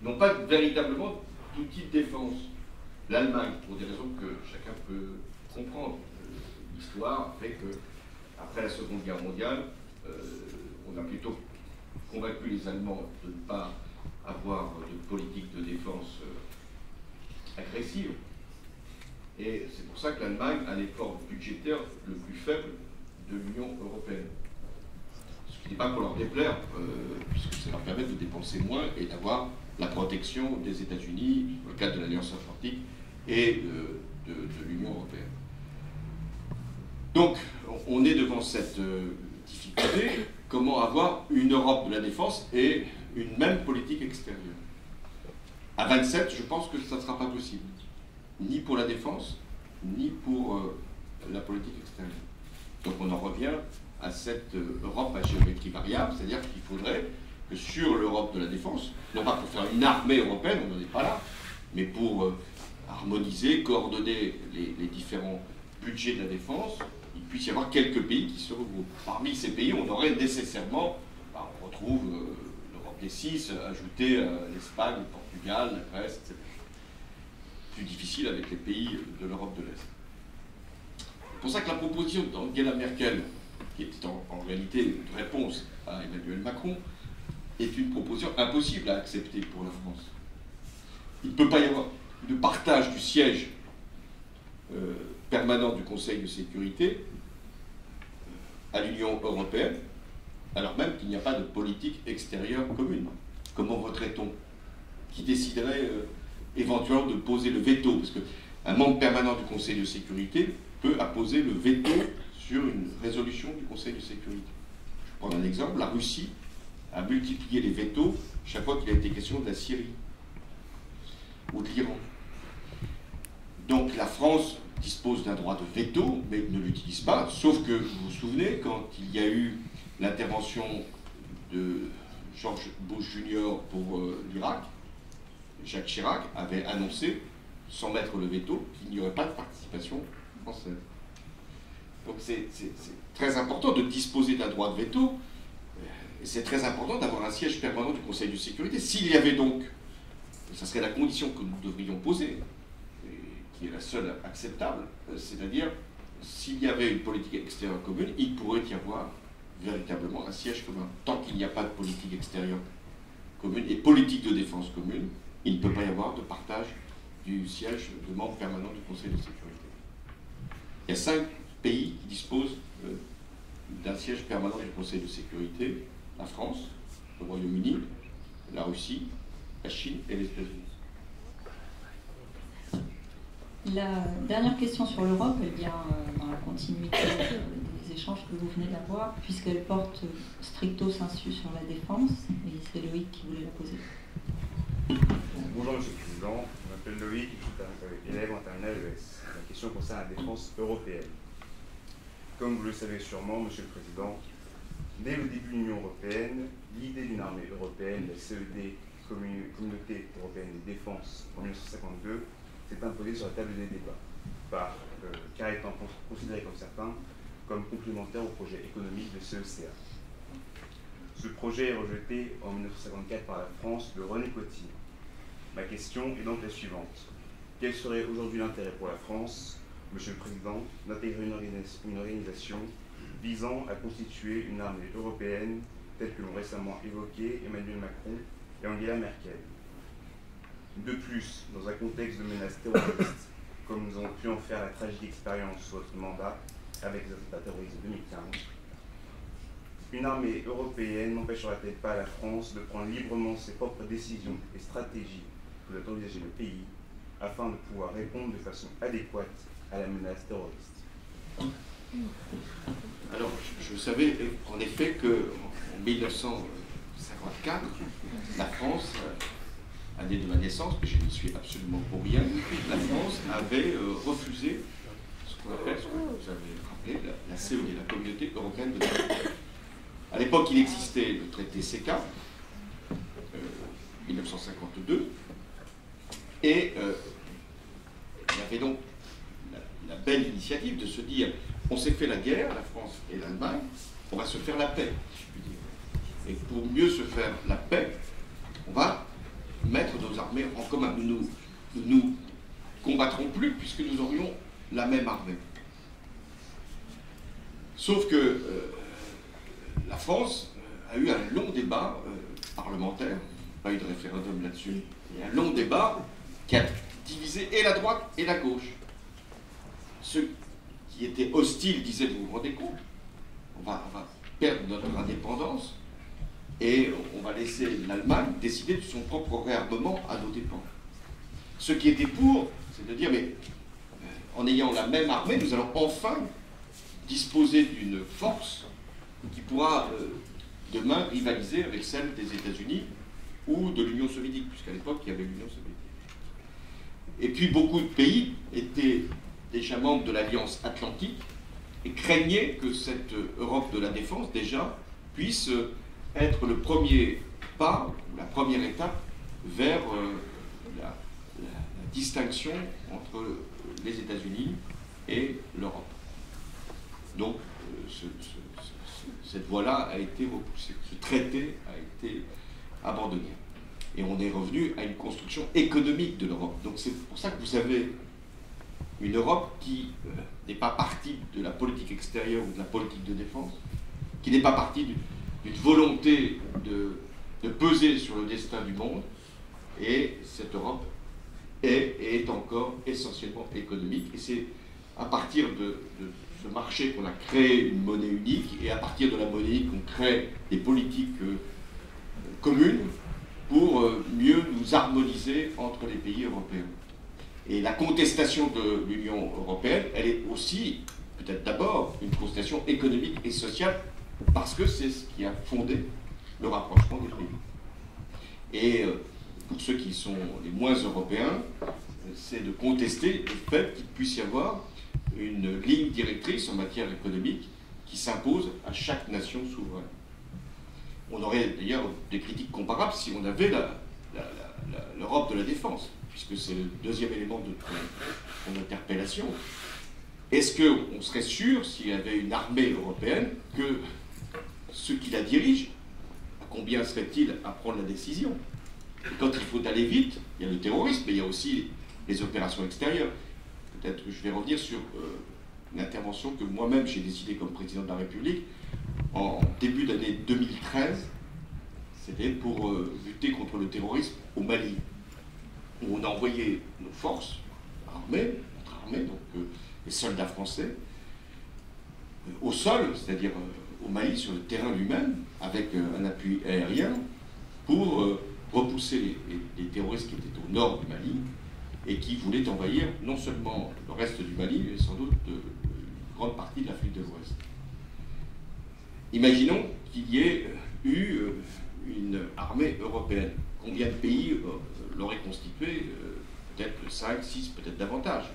n'ont pas véritablement d'outils de défense. L'Allemagne, pour des raisons que chacun peut comprendre. L'histoire fait que, après la Seconde Guerre mondiale, on a plutôt convaincu les Allemands de ne pas avoir de politique de défense agressive. Et c'est pour ça que l'Allemagne a l'effort budgétaire le plus faible de l'Union européenne. Ce qui n'est pas pour leur déplaire, puisque ça leur permet de dépenser moins et d'avoir la protection des États-Unis, dans le cadre de l'Alliance Atlantique, et de l'Union européenne. Donc, on est devant cette difficulté. Comment avoir une Europe de la défense et une même politique extérieure? À 27, je pense que ça ne sera pas possible. Ni pour la défense, ni pour la politique extérieure. Donc on en revient à cette Europe à géométrie variable, c'est-à-dire qu'il faudrait que sur l'Europe de la défense, non pas pour faire une armée européenne, on n'en est pas là, mais pour harmoniser, coordonner les différents budgets de la défense, il puisse y avoir quelques pays qui se regroupent. Parmi ces pays, on aurait nécessairement, on retrouve l'Europe des 6, ajouter l'Espagne, le Portugal, la Grèce, etc. Plus difficile avec les pays de l'Europe de l'Est. C'est pour ça que la proposition d'Angela Merkel, qui est en réalité une réponse à Emmanuel Macron, est une proposition impossible à accepter pour la France. Il ne peut pas y avoir de partage du siège permanent du Conseil de sécurité à l'Union européenne, alors même qu'il n'y a pas de politique extérieure commune. Comment voterait-on? Qui déciderait éventuellement de poser le veto? Parce qu'un membre permanent du Conseil de sécurité peut apposer le veto sur une résolution du Conseil de sécurité. Je vais prendre un exemple. La Russie a multiplié les vétos chaque fois qu'il a été question de la Syrie ou de l'Iran. Donc la France dispose d'un droit de veto, mais ne l'utilise pas, sauf que, vous vous souvenez, quand il y a eu l'intervention de George Bush Jr. pour l'Irak, Jacques Chirac avait annoncé, sans mettre le veto, qu'il n'y aurait pas de participation française. Donc c'est très important de disposer d'un droit de veto, et c'est très important d'avoir un siège permanent du Conseil de sécurité. S'il y avait donc, et ça serait la condition que nous devrions poser, et qui est la seule acceptable, c'est-à-dire s'il y avait une politique extérieure commune, il pourrait y avoir véritablement un siège commun. Tant qu'il n'y a pas de politique extérieure commune et politique de défense commune, il ne peut pas y avoir de partage du siège de membre permanent du Conseil de sécurité. Il y a 5 pays qui disposent d'un siège permanent du Conseil de sécurité: la France, le Royaume-Uni, la Russie, la Chine et les États-Unis. La dernière question sur l'Europe, elle vient dans la continuité des échanges que vous venez d'avoir, puisqu'elle porte stricto sensu sur la défense, et c'est Loïc qui voulait la poser. Bonjour Monsieur le Président, je m'appelle Loïc, je suis élève en terminale ES. La question concerne la défense européenne. Comme vous le savez sûrement, Monsieur le Président, dès le début de l'Union européenne, l'idée d'une armée européenne, la CED, Communauté européenne de défense, en 1952, s'est imposée sur la table des débats, car étant considérée comme certains comme complémentaire au projet économique de CECA. Ce projet est rejeté en 1954 par la France de René Coty. Ma question est donc la suivante. Quel serait aujourd'hui l'intérêt pour la France, Monsieur le Président, d'intégrer une organisation visant à constituer une armée européenne telle que l'ont récemment évoqué Emmanuel Macron et Angela Merkel? De plus, dans un contexte de menace terroriste, comme nous avons pu en faire la tragique expérience sous votre mandat avec les attentats terroristes de 2015, une armée européenne n'empêchera-t-elle pas la France de prendre librement ses propres décisions et stratégies que doit envisager le pays afin de pouvoir répondre de façon adéquate à la menace terroriste? Alors, je savais en effet qu'en 1954, la France, année de ma naissance, mais je n'y suis absolument pour rien, la France avait refusé ce qu'on appelle, ce que vous avez rappelé, la CED, la Communauté européenne de défense. À l'époque, il existait le traité CECA, 1952, et il y avait donc la belle initiative de se dire, on s'est fait la guerre, la France et l'Allemagne, on va se faire la paix, si je puis dire. Et pour mieux se faire la paix, on va mettre nos armées en commun. Nous nous combattrons plus puisque nous aurions la même armée. Sauf que la France a eu un long débat parlementaire, pas eu de référendum là-dessus, et un long débat qui a divisé et la droite et la gauche. Ceux qui étaient hostiles disaient, vous vous rendez compte, on va perdre notre indépendance et on va laisser l'Allemagne décider de son propre réarmement à nos dépens. Ceux qui étaient pour, c'est de dire, mais en ayant la même armée, nous allons enfin disposer d'une force qui pourra demain rivaliser avec celle des États-Unis ou de l'Union soviétique, puisqu'à l'époque, il y avait l'Union soviétique. Et puis, beaucoup de pays étaient déjà membres de l'Alliance Atlantique et craignaient que cette Europe de la défense, déjà, puisse être le premier pas, la première étape vers la distinction entre les États-Unis et l'Europe. Donc, cette voie-là a été repoussée, ce traité a été abandonné. Et on est revenu à une construction économique de l'Europe. Donc c'est pour ça que vous avez une Europe qui n'est pas partie de la politique extérieure ou de la politique de défense, qui n'est pas partie d'une volonté de peser sur le destin du monde, et cette Europe est encore essentiellement économique. Et c'est à partir de ce marché qu'on a créé une monnaie unique, et à partir de la monnaie unique qu'on crée des politiques communes pour mieux nous harmoniser entre les pays européens. Et la contestation de l'Union européenne, elle est aussi, peut-être d'abord, une contestation économique et sociale, parce que c'est ce qui a fondé le rapprochement des pays. Et pour ceux qui sont les moins européens, c'est de contester le fait qu'il puisse y avoir une ligne directrice en matière économique qui s'impose à chaque nation souveraine. On aurait d'ailleurs des critiques comparables si on avait l'Europe de la défense, puisque c'est le deuxième élément de ton interpellation. Est-ce qu'on serait sûr, s'il y avait une armée européenne, que ceux qui la dirigent, à combien serait-il à prendre la décision? Et quand il faut aller vite, il y a le terrorisme, mais il y a aussi les opérations extérieures. Peut-être que je vais revenir sur une intervention que moi-même j'ai décidée comme président de la République en début d'année 2013. C'était pour lutter contre le terrorisme au Mali, où on a envoyé nos forces armées, notre armée, donc les soldats français, au sol, c'est-à-dire au Mali, sur le terrain lui-même, avec un appui aérien, pour repousser les terroristes qui étaient au nord du Mali et qui voulaient envahir non seulement le reste du Mali, mais sans doute une grande partie de l'Afrique de l'Ouest. Imaginons qu'il y ait eu une armée européenne. Combien de pays l'auraient constituée? Peut-être 5, 6, peut-être davantage.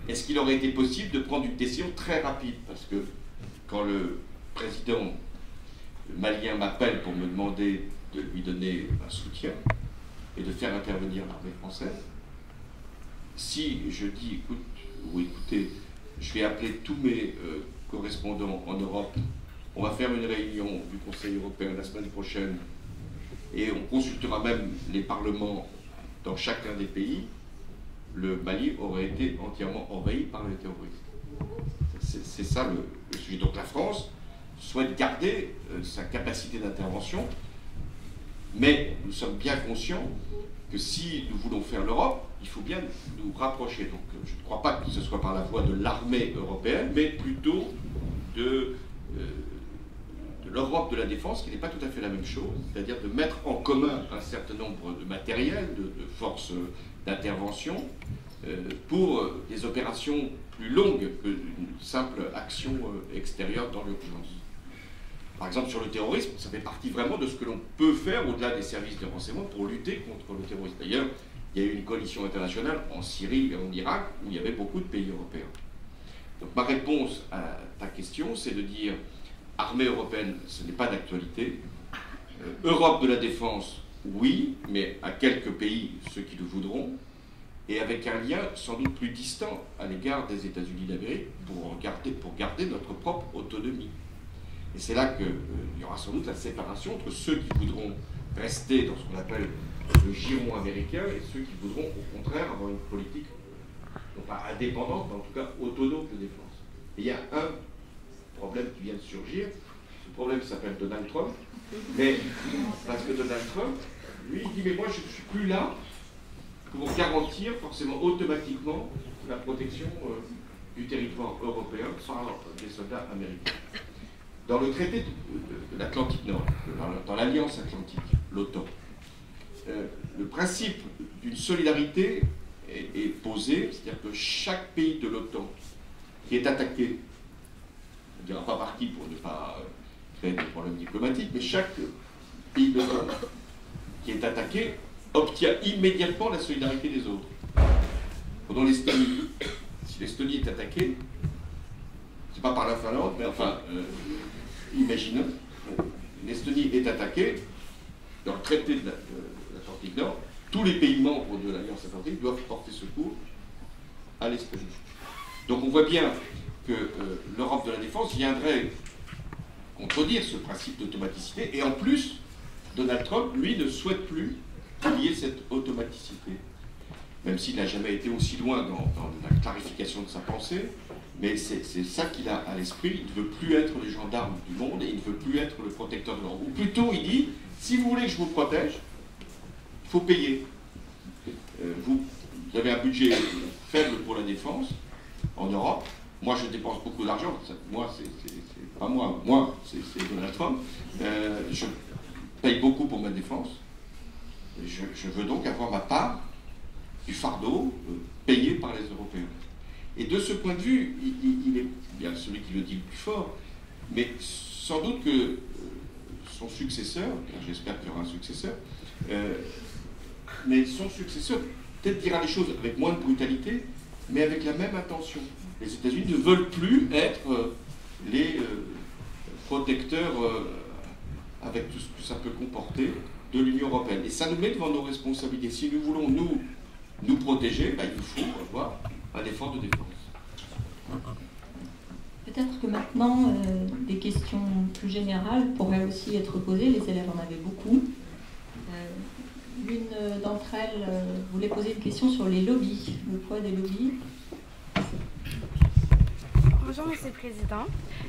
Est-ce qu'il aurait été possible de prendre une décision très rapide? Parce que quand le président malien m'appelle pour me demander de lui donner un soutien et de faire intervenir l'armée française, si je dis écoutez, je vais appeler tous mes correspondants en Europe, on va faire une réunion du Conseil européen la semaine prochaine et on consultera même les parlements dans chacun des pays, le Mali aurait été entièrement envahi par les terroristes. C'est ça le sujet. Donc la France souhaite garder sa capacité d'intervention, mais nous sommes bien conscients que si nous voulons faire l'Europe, il faut bien nous rapprocher. Donc je ne crois pas que ce soit par la voie de l'armée européenne, mais plutôt de l'Europe de la défense, qui n'est pas tout à fait la même chose, c'est-à-dire de mettre en commun un certain nombre de matériels, de forces d'intervention, pour des opérations plus longues qu'une simple action extérieure dans l'urgence. Par exemple, sur le terrorisme, ça fait partie vraiment de ce que l'on peut faire au-delà des services de renseignement pour lutter contre le terrorisme. D'ailleurs, il y a eu une coalition internationale en Syrie et en Irak où il y avait beaucoup de pays européens. Donc ma réponse à ta question, c'est de dire armée européenne, ce n'est pas d'actualité. Europe de la défense, oui, mais à quelques pays, ceux qui le voudront, et avec un lien sans doute plus distant à l'égard des États-Unis d'Amérique pour garder notre propre autonomie. Et c'est là qu'il y aura sans doute la séparation entre ceux qui voudront rester dans ce qu'on appelle le giron américain et ceux qui voudront au contraire avoir une politique, non pas indépendante, mais en tout cas autonome de défense. Et il y a un problème qui vient de surgir. Ce problème s'appelle Donald Trump, mais parce que Donald Trump, lui, il dit mais moi je ne suis plus là pour garantir forcément automatiquement la protection du territoire européen par des soldats américains. Dans le traité de l'Atlantique Nord, dans l'Alliance Atlantique, l'OTAN, le principe d'une solidarité est posé, c'est-à-dire que chaque pays de l'OTAN qui est attaqué, on ne dira pas par qui pour ne pas créer des problèmes diplomatiques, mais chaque pays de l'OTAN qui est attaqué obtient immédiatement la solidarité des autres. Prenons l'Estonie. Si l'Estonie est attaquée, c'est pas par la Finlande, mais enfin, imaginons, l'Estonie est attaquée, dans le traité de l'Atlantique Nord, tous les pays membres de l'Alliance Atlantique doivent porter secours à l'Estonie. Donc on voit bien que l'Europe de la défense viendrait contredire ce principe d'automaticité, et en plus, Donald Trump, lui, ne souhaite plus qu'il y ait cette automaticité, même s'il n'a jamais été aussi loin dans la clarification de sa pensée, mais c'est ça qu'il a à l'esprit. Il ne veut plus être le gendarme du monde et il ne veut plus être le protecteur de l'Europe. Ou plutôt, il dit, si vous voulez que je vous protège, il faut payer. Vous avez un budget faible pour la défense en Europe. Moi, je dépense beaucoup d'argent. Moi, c'est pas moi, c'est Donald Trump. Je paye beaucoup pour ma défense. Je veux donc avoir ma part du fardeau payé par les Européens. Et de ce point de vue, il est bien celui qui le dit le plus fort, mais sans doute que son successeur, j'espère qu'il y aura un successeur, mais son successeur peut-être dira les choses avec moins de brutalité, mais avec la même intention. Les États-Unis ne veulent plus être les protecteurs avec tout ce que ça peut comporter de l'Union européenne. Et ça nous met devant nos responsabilités. Si nous voulons nous protéger, il nous faut avoir un effort de défense. Peut-être que maintenant, des questions plus générales pourraient aussi être posées. Les élèves en avaient beaucoup. L'une d'entre elles voulait poser une question sur les lobbies, le poids des lobbies. Bonjour Monsieur le Président,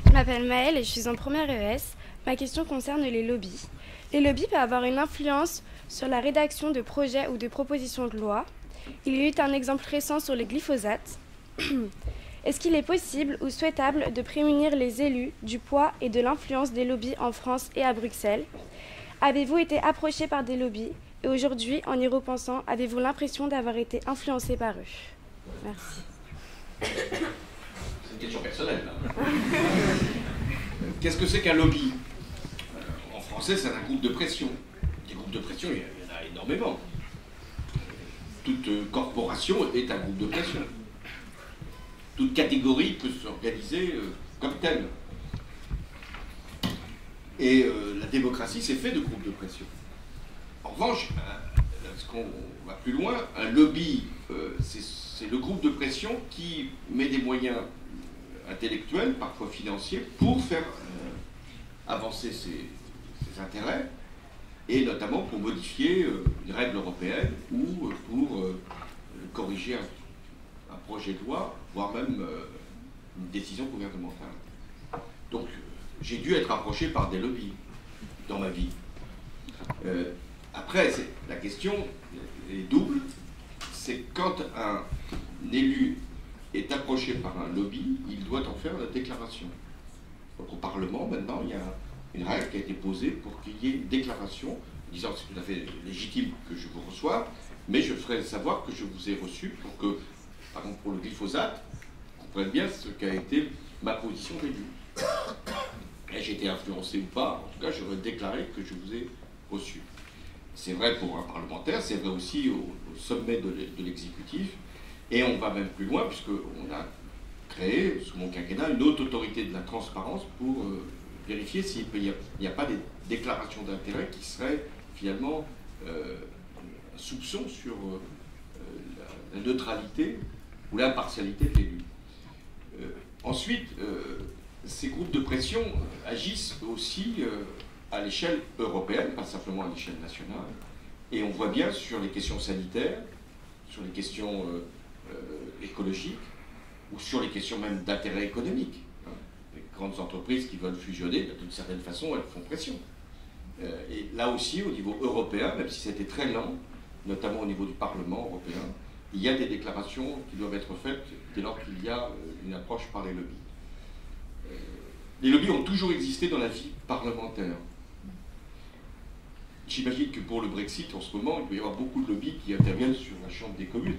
je m'appelle Maëlle et je suis en première ES. Ma question concerne les lobbies. Les lobbies peuvent avoir une influence sur la rédaction de projets ou de propositions de loi. Il y a eu un exemple récent sur le glyphosate. Est-ce qu'il est possible ou souhaitable de prémunir les élus du poids et de l'influence des lobbies en France et à Bruxelles? Avez-vous été approché par des lobbies? Et aujourd'hui, en y repensant, avez-vous l'impression d'avoir été influencé par eux? Merci. C'est une question personnelle. Qu'est-ce que c'est qu'un lobby? En français, c'est un groupe de pression. Des groupes de pression, il y en a énormément. Toute corporation est un groupe de pression. Toute catégorie peut s'organiser comme telle. Et la démocratie, c'est fait de groupes de pression. En revanche, lorsqu'on va plus loin, un lobby, c'est le groupe de pression qui met des moyens intellectuels, parfois financiers, pour faire avancer ses intérêts, et notamment pour modifier une règle européenne ou pour corriger un projet de loi, voire même une décision gouvernementale. Donc, j'ai dû être approché par des lobbies dans ma vie. Après, la question est double. C'est quand un élu est approché par un lobby, il doit en faire la déclaration. Donc, au Parlement, maintenant, il y a une règle qui a été posée pour qu'il y ait une déclaration disant que c'est tout à fait légitime que je vous reçoive, mais je ferai savoir que je vous ai reçu pour que, par exemple pour le glyphosate, vous compreniez bien ce qu'a été ma position d'élu. Et j'ai été influencé ou pas, en tout cas, j'aurais déclaré que je vous ai reçu. C'est vrai pour un parlementaire, c'est vrai aussi au sommet de l'exécutif, et on va même plus loin, puisqu'on a créé, sous mon quinquennat, une haute autorité de la transparence pour vérifier s'il n'y a pas des déclarations d'intérêt qui seraient finalement un soupçon sur la neutralité ou l'impartialité de l'élu. Ensuite, ces groupes de pression agissent aussi à l'échelle européenne, pas simplement à l'échelle nationale. Et on voit bien sur les questions sanitaires, sur les questions écologiques, ou sur les questions même d'intérêt économique. Les grandes entreprises qui veulent fusionner, d'une certaine façon, elles font pression. Et là aussi, au niveau européen, même si c'était très lent, notamment au niveau du Parlement européen, il y a des déclarations qui doivent être faites dès lors qu'il y a une approche par les lobbies. Les lobbies ont toujours existé dans la vie parlementaire. J'imagine que pour le Brexit, en ce moment, il peut y avoir beaucoup de lobbies qui interviennent sur la Chambre des communes.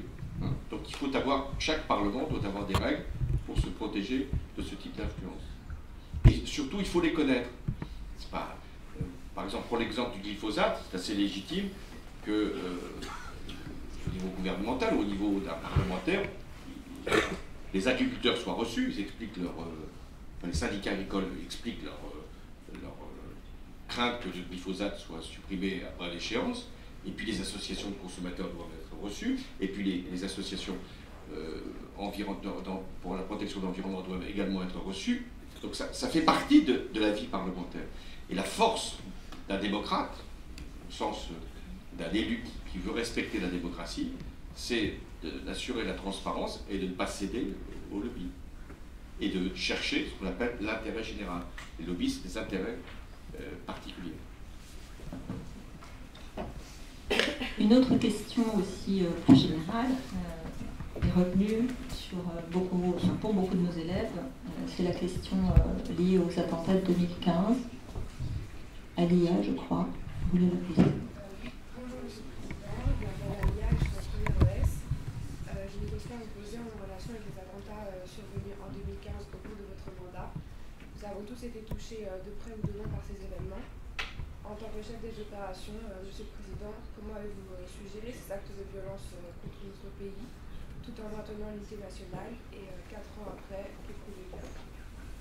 Donc il faut chaque Parlement doit avoir des règles pour se protéger de ce type d'influence. Et surtout, il faut les connaître. C'est pas, par exemple, pour l'exemple du glyphosate, c'est assez légitime que, au niveau gouvernemental, au niveau d'un parlementaire, les agriculteurs soient reçus, ils expliquent les syndicats agricoles expliquent leur crainte que le glyphosate soit supprimé après l'échéance, et puis les associations de consommateurs doivent être reçues, et puis les associations pour la protection de l'environnement doivent également être reçues. Donc ça fait partie de la vie parlementaire. Et la force d'un démocrate, au sens d'un élu qui veut respecter la démocratie, c'est d'assurer la transparence et de ne pas céder au lobby. Et de chercher ce qu'on appelle l'intérêt général. Les lobbies, c'est des intérêts particuliers. Une autre question aussi plus générale est revenue pour beaucoup de nos élèves. C'est la question liée aux attentats de 2015, à l'IA, je crois. Vous voulez la poser? Bonjour, monsieur le Président. Je m'appelle Alia, je suis en première ES. J'ai une question à vous poser en relation avec les attentats survenus en 2015 au cours de votre mandat. Nous avons tous été touchés de près ou de loin par ces événements. En tant que chef des opérations, monsieur le Président, comment avez-vous su gérer ces actes de violence contre notre pays, tout en maintenant l'unité nationale et 4 ans après, que prouvez-vous?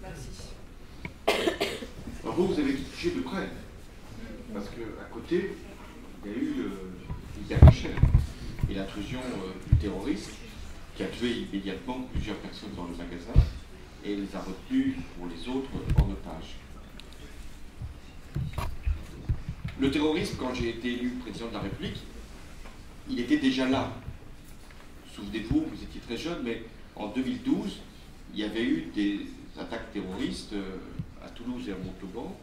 Merci. Alors vous avez touché de près, parce qu'à côté, il y a eu l'Hyper Cacher et l'intrusion du terroriste qui a tué immédiatement plusieurs personnes dans le magasin et les a retenus pour les autres en otage. Le terrorisme, quand j'ai été élu président de la République, il était déjà là. Souvenez-vous, vous étiez très jeune, mais en 2012, il y avait eu des attaques terroristes à Toulouse et à Montauban,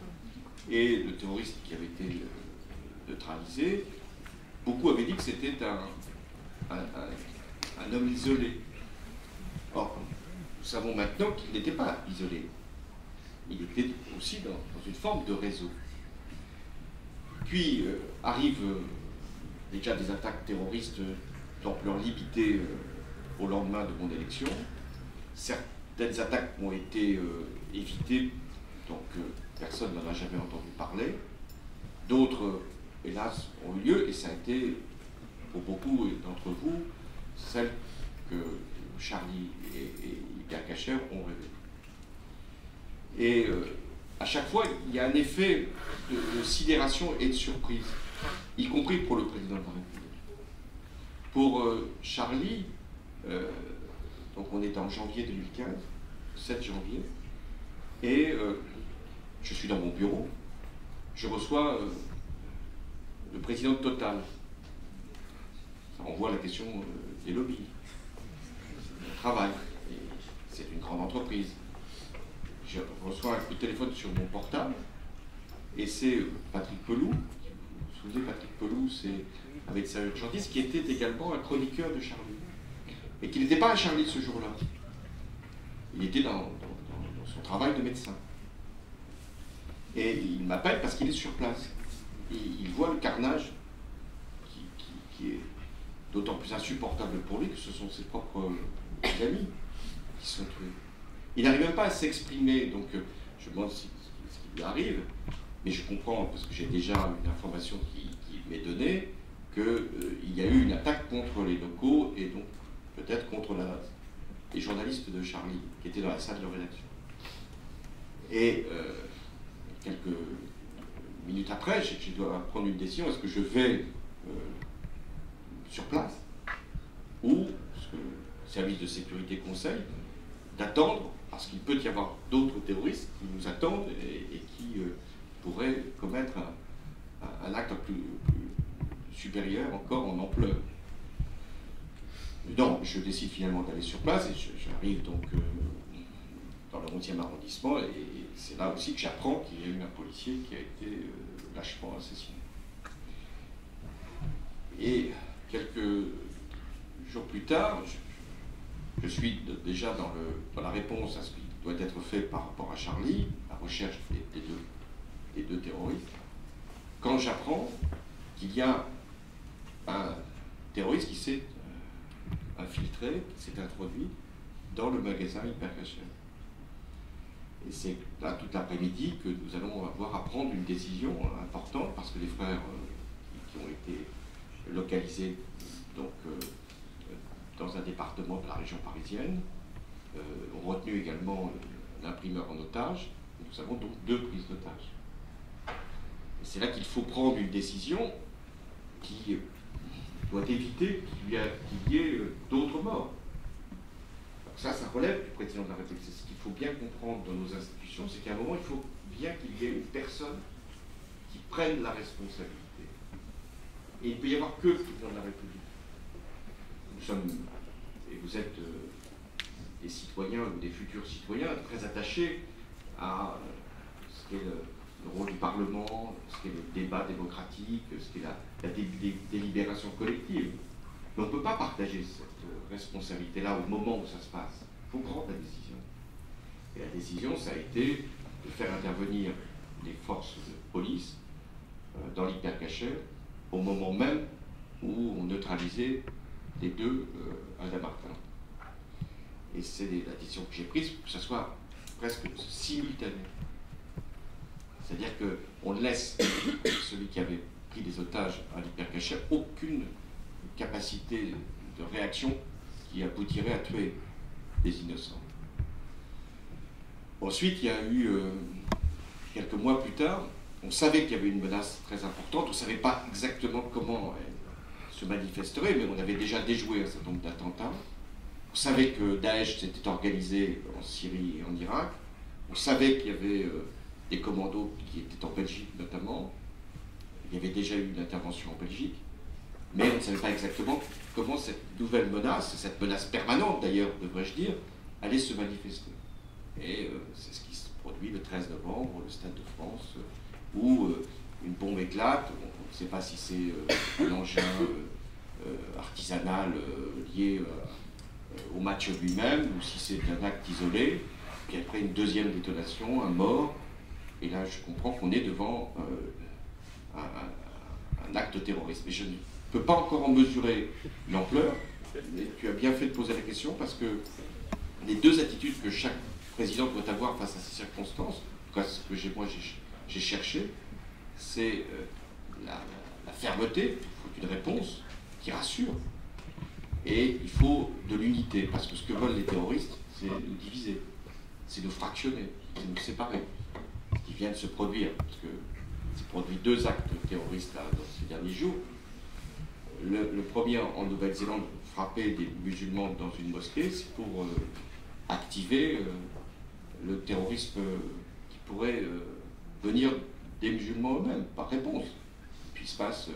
et le terroriste qui avait été neutralisé, beaucoup avaient dit que c'était un homme isolé. Or, nous savons maintenant qu'il n'était pas isolé. Il était aussi dans une forme de réseau. Puis arrivent déjà des attaques terroristes d'ampleur limitée au lendemain de mon élection. Certaines attaques ont été évitées, donc personne n'en a jamais entendu parler. D'autres, hélas, ont eu lieu, et ça a été, pour beaucoup d'entre vous, celle que Charlie et Hyper Cacher ont rêvé. Et à chaque fois, il y a un effet de sidération et de surprise, y compris pour le président de la République. Pour Charlie, donc on est en janvier 2015, 7 janvier, et je suis dans mon bureau, je reçois le président de Total. Ça renvoie à la question des lobbies, du travail. C'est une grande entreprise. Je reçois un coup de téléphone sur mon portable, et c'est Patrick Pelloux. Vous vous souvenez, Patrick Pelloux, c'est avec sa urgentiste, qui était également un chroniqueur de Charlie. Et qui n'était pas à Charlie ce jour-là. Il était dans son travail de médecin. Et il m'appelle parce qu'il est sur place. Et il voit le carnage qui est d'autant plus insupportable pour lui que ce sont ses propres amis qui sont tués. Il n'arrive même pas à s'exprimer, donc je me demande ce qui lui arrive, mais je comprends, parce que j'ai déjà une information qui m'est donnée, qu'il y a eu une attaque contre les locaux et donc peut-être contre les journalistes de Charlie qui étaient dans la salle de rédaction. Et quelques minutes après, je dois prendre une décision. Est-ce que je vais sur place ou ce que le service de sécurité conseille d'attendre, parce qu'il peut y avoir d'autres terroristes qui nous attendent et qui pourraient commettre un acte plus supérieur encore en ampleur. Non, je décide finalement d'aller sur place et j'arrive donc dans le 11e arrondissement, et c'est là aussi que j'apprends qu'il y a eu un policier qui a été lâchement assassiné. Et quelques jours plus tard, je suis déjà dans la réponse à ce qui doit être fait par rapport à Charlie, la recherche des deux terroristes, quand j'apprends qu'il y a un terroriste qui s'est infiltré, qui s'est introduit dans le magasin Hyper Cacher. Et c'est là toute l'après-midi que nous allons avoir à prendre une décision importante, parce que les frères qui ont été localisés donc, dans un département de la région parisienne ont retenu également l'imprimeur en otage. Nous avons donc 2 prises d'otages. Et c'est là qu'il faut prendre une décision qui doit éviter qu'il y ait d'autres morts. Ça relève du président de la République. C'est ce qu'il faut bien comprendre dans nos institutions, c'est qu'à un moment, il faut bien qu'il y ait une personne qui prenne la responsabilité. Et il ne peut y avoir que le président de la République. Nous sommes, et vous êtes des citoyens ou des futurs citoyens très attachés à ce qu'est le rôle du Parlement, ce qu'est le débat démocratique, ce qu'est la délibération collective. Mais on ne peut pas partager cette responsabilité-là au moment où ça se passe. Il faut prendre la décision. Et la décision, ça a été de faire intervenir les forces de police dans l'Hyper Cacher au moment même où on neutralisait les 2 à Damartin. Et c'est la décision que j'ai prise pour que ça soit presque simultané. C'est-à-dire qu'on laisse celui qui avait pris des otages à l'Hyper Cacher aucune capacité de réaction qui aboutirait à tuer des innocents. Ensuite, il y a eu, quelques mois plus tard, on savait qu'il y avait une menace très importante, on ne savait pas exactement comment elle se manifesterait, mais on avait déjà déjoué un certain nombre d'attentats. On savait que Daesh s'était organisé en Syrie et en Irak. On savait qu'il y avait des commandos qui étaient en Belgique notamment. Il y avait déjà eu une intervention en Belgique. Mais on ne savait pas exactement comment cette nouvelle menace, cette menace permanente d'ailleurs, devrais-je dire, allaient se manifester. Et c'est ce qui se produit le 13 novembre, le Stade de France, où une bombe éclate. On ne sait pas si c'est un engin artisanal lié au match lui-même, ou si c'est un acte isolé. Puis après une deuxième détonation, un mort. Et là, je comprends qu'on est devant un acte terroriste. Mais je ne peux pas encore en mesurer l'ampleur. Mais tu as bien fait de poser la question, parce que les deux attitudes que chaque président doit avoir face à ces circonstances, en tout cas ce que moi j'ai cherché, c'est la fermeté. Il faut une réponse qui rassure. Et il faut de l'unité, parce que ce que veulent les terroristes, c'est nous diviser, c'est nous fractionner, c'est nous séparer. Ce qui vient de se produire, parce que s'est produit 2 actes terroristes là, dans ces derniers jours. Le premier en Nouvelle-Zélande, frapper des musulmans dans une mosquée, c'est pour activer le terrorisme qui pourrait venir des musulmans eux-mêmes, par réponse. Et puis il se passe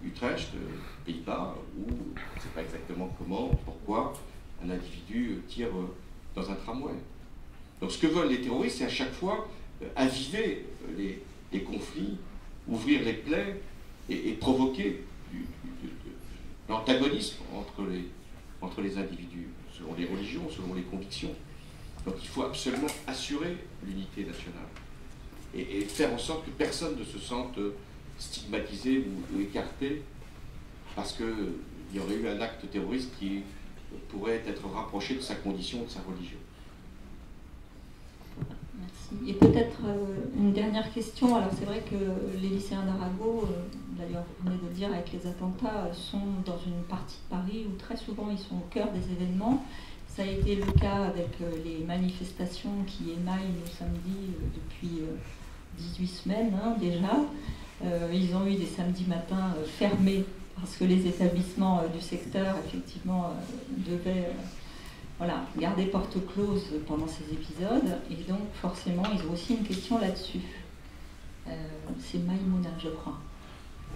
Utrecht, Pays-Bas, où on ne sait pas exactement comment, pourquoi un individu tire dans un tramway. Donc ce que veulent les terroristes, c'est à chaque fois aviver les conflits, ouvrir les plaies et provoquer l'antagonisme entre les individus, selon les religions, selon les convictions. Donc il faut absolument assurer l'unité nationale et faire en sorte que personne ne se sente stigmatisé ou écarté parce qu'il y aurait eu un acte terroriste qui pourrait être rapproché de sa condition, de sa religion. Merci. Et peut-être une dernière question. Alors c'est vrai que les lycéens d'Arago, d'ailleurs vous venez de le dire avec les attentats, sont dans une partie de Paris où très souvent ils sont au cœur des événements. Ça a été le cas avec les manifestations qui émaillent le samedi depuis 18 semaines déjà. Ils ont eu des samedis matins fermés parce que les établissements du secteur effectivement devaient garder porte close pendant ces épisodes, et donc forcément ils ont aussi une question là-dessus. C'est Maïmouna, je crois.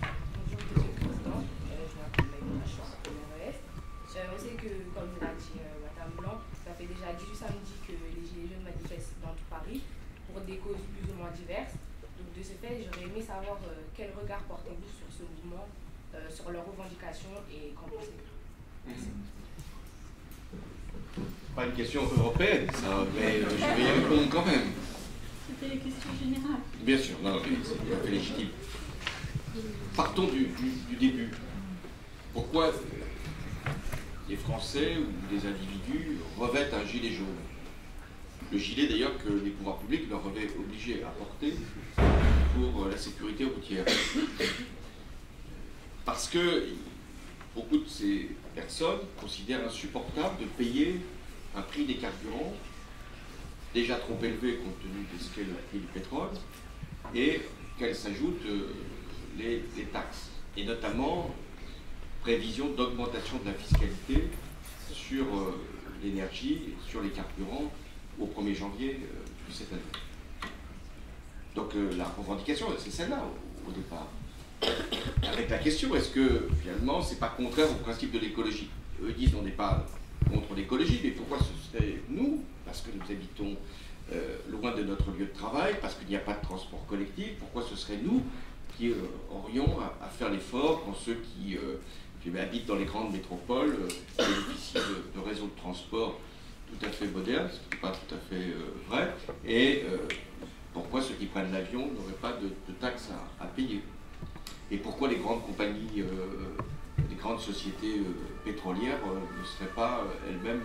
Bonjour Monsieur le Président, je m'appelle Maïmouna, je suis en première ES. Je sais que, comme l'a dit Madame Blanc, ça fait déjà 18 samedis que les Gilets jaunes manifestent dans tout Paris pour des causes plus ou moins diverses. Donc de ce fait, j'aurais aimé savoir quel regard portez-vous sur ce mouvement, sur leurs revendications et qu'en pensez-vous. Merci. Pas une question européenne, ça, mais je vais y répondre quand même. C'était les questions générales. Bien sûr, non, mais c'est tout à fait légitime. Partons du début. Pourquoi les Français ou des individus revêtent un gilet jaune? Le gilet d'ailleurs que les pouvoirs publics leur avaient obligé à porter pour la sécurité routière. Parce que beaucoup de ces personnes considèrent insupportable de payer un prix des carburants déjà trop élevé compte tenu de ce qu'est le prix du pétrole, et qu'elles s'ajoutent les taxes, et notamment prévision d'augmentation de la fiscalité sur l'énergie et sur les carburants au 1er janvier de cette année. Donc la revendication, c'est celle-là au départ. Avec la question, est-ce que finalement c'est pas contraire au principe de l'écologie? Eux disent on n'est pas contre l'écologie, mais pourquoi ce serait nous? Parce que nous habitons loin de notre lieu de travail, parce qu'il n'y a pas de transport collectif. Pourquoi ce serait nous qui aurions à faire l'effort quand ceux qui habitent dans les grandes métropoles bénéficient de réseaux de transport tout à fait modernes, ce qui n'est pas tout à fait vrai, et pourquoi ceux qui prennent l'avion n'auraient pas de taxes à payer? Et pourquoi les grandes compagnies, les grandes sociétés pétrolières ne seraient pas elles-mêmes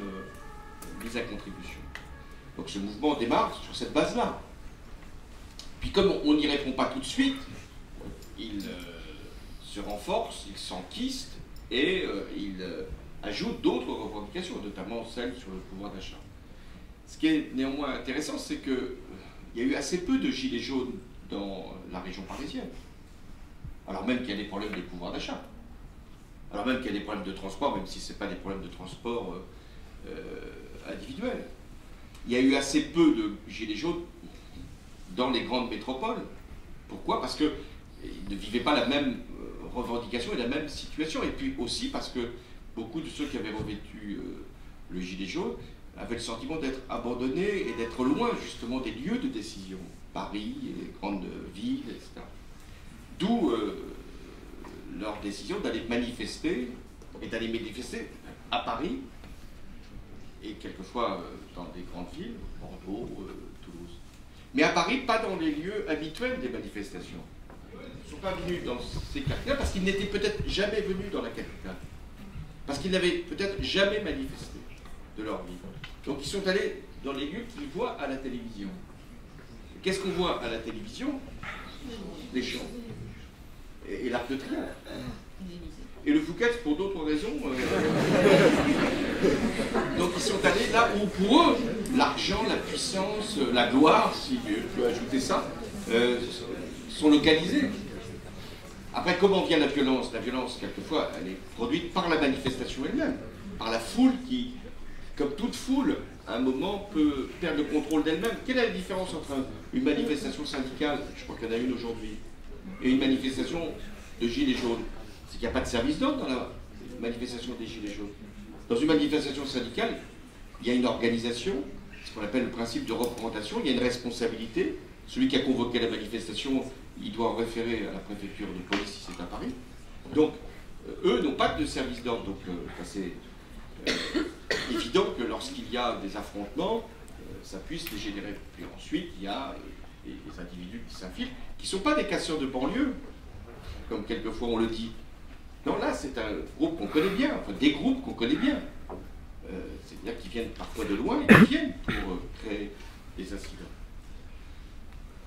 mises à contribution? Donc ce mouvement démarre sur cette base-là. Puis comme on n'y répond pas tout de suite, il se renforce, il s'enquiste et il ajoute d'autres revendications, notamment celles sur le pouvoir d'achat. Ce qui est néanmoins intéressant, c'est qu'il y a eu assez peu de gilets jaunes dans la région parisienne, alors même qu'il y a des problèmes de pouvoir d'achat, alors même qu'il y a des problèmes de transport, même si ce n'est pas des problèmes de transport individuels. Il y a eu assez peu de gilets jaunes dans les grandes métropoles. Pourquoi? Parce qu'ils ne vivaient pas la même revendication et la même situation. Et puis aussi parce que beaucoup de ceux qui avaient revêtu le gilet jaune avaient le sentiment d'être abandonnés et d'être loin justement des lieux de décision, Paris, et les grandes villes, etc. D'où leur décision d'aller manifester, et d'aller manifester à Paris, et quelquefois dans des grandes villes, Bordeaux, Toulouse. Mais à Paris, pas dans les lieux habituels des manifestations. Ils ne sont pas venus dans ces quartiers parce qu'ils n'étaient peut-être jamais venus dans la capitale. Parce qu'ils n'avaient peut-être jamais manifesté de leur vie. Donc ils sont allés dans les lieux qu'ils voient à la télévision. Qu'est-ce qu'on voit à la télévision? Les chants. Et l'Arc de Triomphe. Et le Fouquet pour d'autres raisons. Donc ils sont allés là où pour eux, l'argent, la puissance, la gloire, si tu peux ajouter ça, sont localisés. Après, comment vient la violence? La violence, quelquefois, elle est produite par la manifestation elle-même, par la foule qui, comme toute foule, à un moment peut perdre le contrôle d'elle-même. Quelle est la différence entre une manifestation syndicale, je crois qu'il y en a une aujourd'hui, et une manifestation de gilets jaunes? C'est qu'il n'y a pas de service d'ordre dans la manifestation des gilets jaunes. Dans une manifestation syndicale, il y a une organisation, ce qu'on appelle le principe de représentation, il y a une responsabilité. Celui qui a convoqué la manifestation, il doit en référer à la préfecture de police si c'est à Paris. Donc, eux n'ont pas de service d'ordre. Donc, c'est évident que lorsqu'il y a des affrontements, ça puisse dégénérer. Puis ensuite, il y a des individus qui s'infiltrent, qui ne sont pas des casseurs de banlieue, comme quelquefois on le dit. Non, là, c'est un groupe qu'on connaît bien, enfin des groupes qu'on connaît bien. C'est-à-dire qu'ils viennent parfois de loin et qui viennent pour créer des incidents.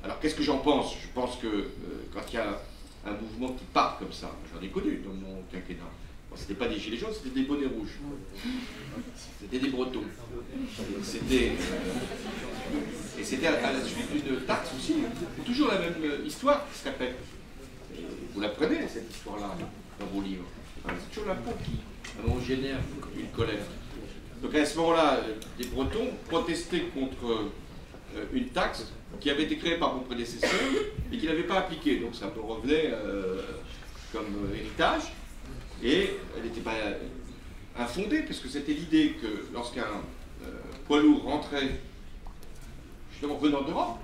Alors, qu'est-ce que j'en pense? Je pense que quand il y a un mouvement qui part comme ça, j'en ai connu dans mon quinquennat. Bon, c'était pas des gilets jaunes, c'était des bonnets rouges. C'était des Bretons. C'était et c'était à la suite d'une taxe aussi. Toujours la même histoire qui se répète. Et vous la prenez, cette histoire-là, dans vos livres. C'est toujours l'impôt qui génère une colère. Donc à ce moment-là, les Bretons protestaient contre une taxe qui avait été créée par mon prédécesseur et qui n'avait pas appliquée. Donc ça me revenait comme héritage. Et elle n'était pas infondée, puisque c'était l'idée que lorsqu'un poids lourd rentrait, justement venant d'Europe,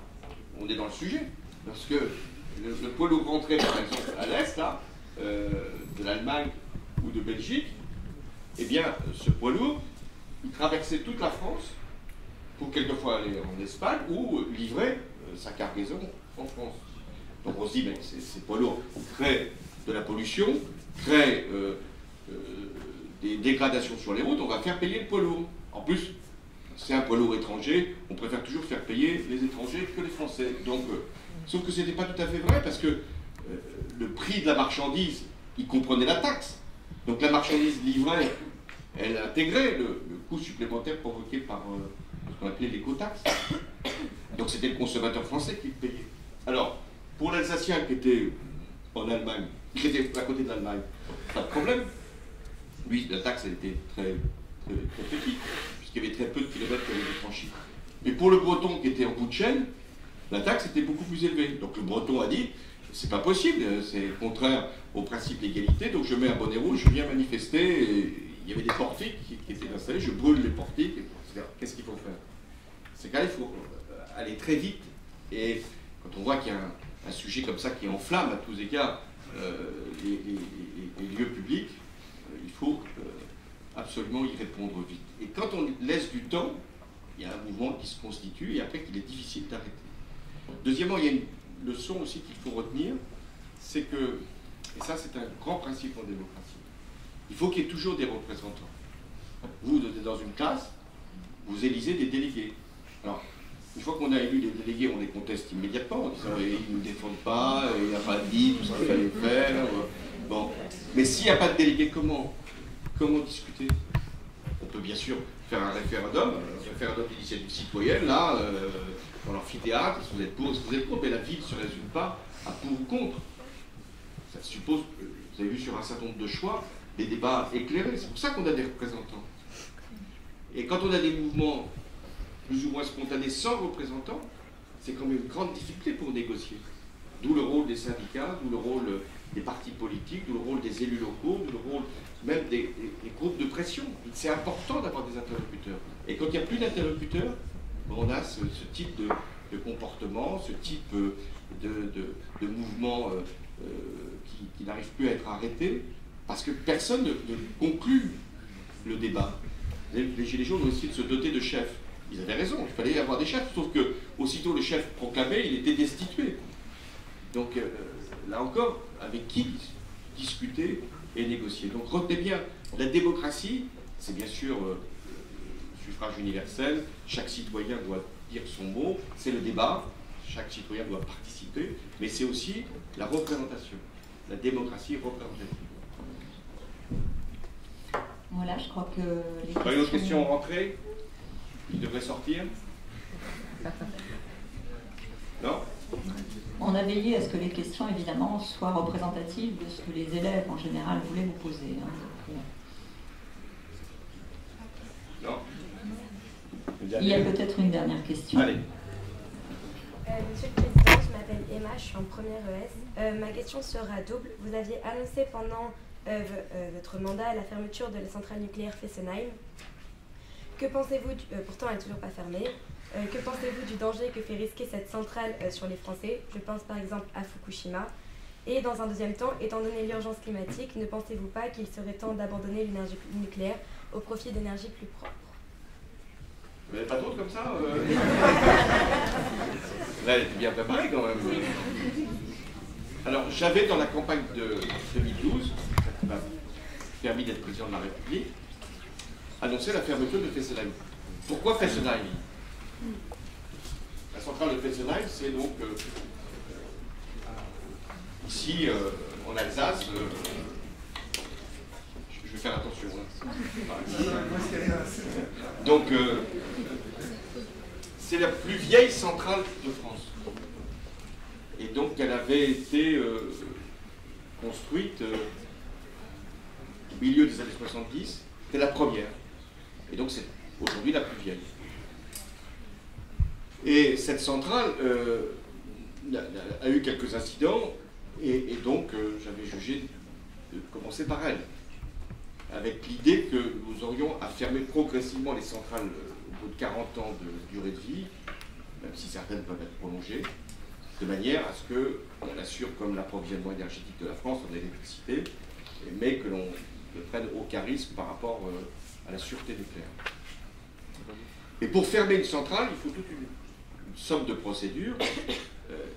on est dans le sujet, lorsque le poids lourd rentrait par exemple à l'Est, de l'Allemagne ou de Belgique, eh bien ce poids lourd, il traversait toute la France pour quelquefois aller en Espagne ou livrer sa cargaison en France. Donc on se dit, mais ces poids lourds créent de la pollution, créent des dégradations sur les routes, on va faire payer le poids lourd. En plus, c'est un poids lourd étranger, on préfère toujours faire payer les étrangers que les Français. Donc, sauf que ce n'était pas tout à fait vrai, parce que le prix de la marchandise, il comprenait la taxe. Donc la marchandise livrée, elle intégrait le coût supplémentaire provoqué par ce qu'on appelait l'écotaxe. Donc c'était le consommateur français qui le payait. Alors, pour l'Alsacien qui était en Allemagne, qui était à côté de l'Allemagne, pas de problème. Lui, la taxe, elle était très petite, puisqu'il y avait très peu de kilomètres qui avaient été franchis. Mais pour le Breton qui était en bout de chaîne, la taxe était beaucoup plus élevée. Donc le Breton a dit, c'est pas possible, c'est contraire au principe d'égalité, donc je mets un bonnet rouge, je viens manifester, et il y avait des portiques qui étaient installés, je brûle les portiques, etc. Qu'est-ce qu'il faut faire? C'est qu'il faut aller très vite, et quand on voit qu'il y a un sujet comme ça qui enflamme à tous égards les lieux publics, il faut absolument y répondre vite. Et quand on laisse du temps, il y a un mouvement qui se constitue, et après qu'il est difficile d'arrêter. Deuxièmement, il y a une leçon aussi qu'il faut retenir, c'est que, et ça c'est un grand principe en démocratie, il faut qu'il y ait toujours des représentants. Vous êtes dans une classe, vous élisez des délégués. Alors, une fois qu'on a élu les délégués, on les conteste immédiatement en disant ils ne nous défendent pas, il n'a pas dit tout ce qu'il fallait faire. Bon. Mais s'il n'y a pas de délégués, comment discuter? On peut bien sûr faire un référendum d'initiative citoyenne, là, dans l'amphithéâtre, est-ce que vous êtes pour, est-ce que vous êtes contre, mais la vie ne se résume pas à pour ou contre. Ça suppose, vous avez vu sur un certain nombre de choix, des débats éclairés. C'est pour ça qu'on a des représentants. Et quand on a des mouvements plus ou moins spontanés sans représentants, c'est quand même une grande difficulté pour négocier. D'où le rôle des syndicats, d'où le rôle des partis politiques, d'où le rôle des élus locaux, d'où le rôle même des groupes de pression. C'est important d'avoir des interlocuteurs. Et quand il n'y a plus d'interlocuteurs, on a ce type de comportement, ce type de mouvement qui n'arrive plus à être arrêté, parce que personne ne conclut le débat. Les Gilets jaunes ont essayé de se doter de chefs. Ils avaient raison, il fallait avoir des chefs, sauf que aussitôt le chef proclamé, il était destitué. Donc là encore, avec qui discuter et négocier. Donc retenez bien, la démocratie, c'est bien sûr suffrage universel, chaque citoyen doit dire son mot, c'est le débat, chaque citoyen doit participer, mais c'est aussi la représentation, la démocratie représentative. Voilà, je crois que les questions... Une autre question rentrée qui devrait sortir? Non? On a veillé à ce que les questions, évidemment, soient représentatives de ce que les élèves, en général, voulaient vous poser. Non? Il y a peut-être une dernière question. Allez. Monsieur le Président, je m'appelle Emma, je suis en première ES. Ma question sera double. Vous aviez annoncé pendant votre mandat la fermeture de la centrale nucléaire Fessenheim. Que pensez-vous, pourtant elle n'est toujours pas fermée, que pensez-vous du danger que fait risquer cette centrale sur les Français? Je pense par exemple à Fukushima. Et dans un deuxième temps, étant donné l'urgence climatique, ne pensez-vous pas qu'il serait temps d'abandonner l'énergie nucléaire au profit d'énergies plus propres? Vous n'avez pas d'autres comme ça Là, elle était bien préparée quand même. Alors, j'avais dans la campagne de 2012, qui m'a permis d'être président de la République, annoncé la fermeture de Fessenheim. Pourquoi Fessenheim? La centrale de Fessenheim, c'est donc ici, en Alsace, je vais faire attention. Donc, c'est la plus vieille centrale de France. Et donc, elle avait été construite au milieu des années 70. C'était la première. Et donc, c'est aujourd'hui la plus vieille. Et cette centrale a eu quelques incidents. Et donc, j'avais jugé de commencer par elle, avec l'idée que nous aurions à fermer progressivement les centrales au bout de 40 ans de durée de vie, même si certaines peuvent être prolongées, de manière à ce qu'on assure comme l'approvisionnement énergétique de la France en électricité, mais que l'on ne prenne aucun risque par rapport à la sûreté nucléaire. Et pour fermer une centrale, il faut toute une somme de procédures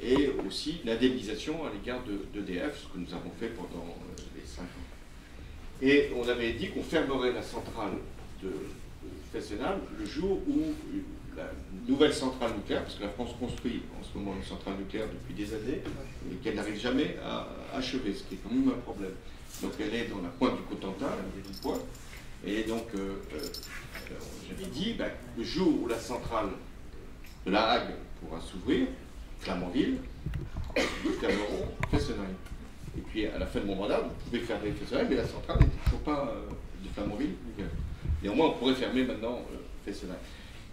et aussi l'indemnisation à l'égard d'EDF, ce que nous avons fait pendant les 5 ans. Et on avait dit qu'on fermerait la centrale de Fessenheim le jour où la nouvelle centrale nucléaire, parce que la France construit en ce moment une centrale nucléaire depuis des années, et qu'elle n'arrive jamais à achever, ce qui est quand même un problème. Donc elle est dans la pointe du Cotentin, la deuxième pointe, et donc j'avais dit, le jour où la centrale de La Hague pourra s'ouvrir, Flamanville, nous fermerons Fessenheim. Et puis à la fin de mon mandat, vous pouvez fermer Fessenheim, mais la centrale n'était toujours pas de Flamanville. Néanmoins, on pourrait fermer maintenant Fessenheim.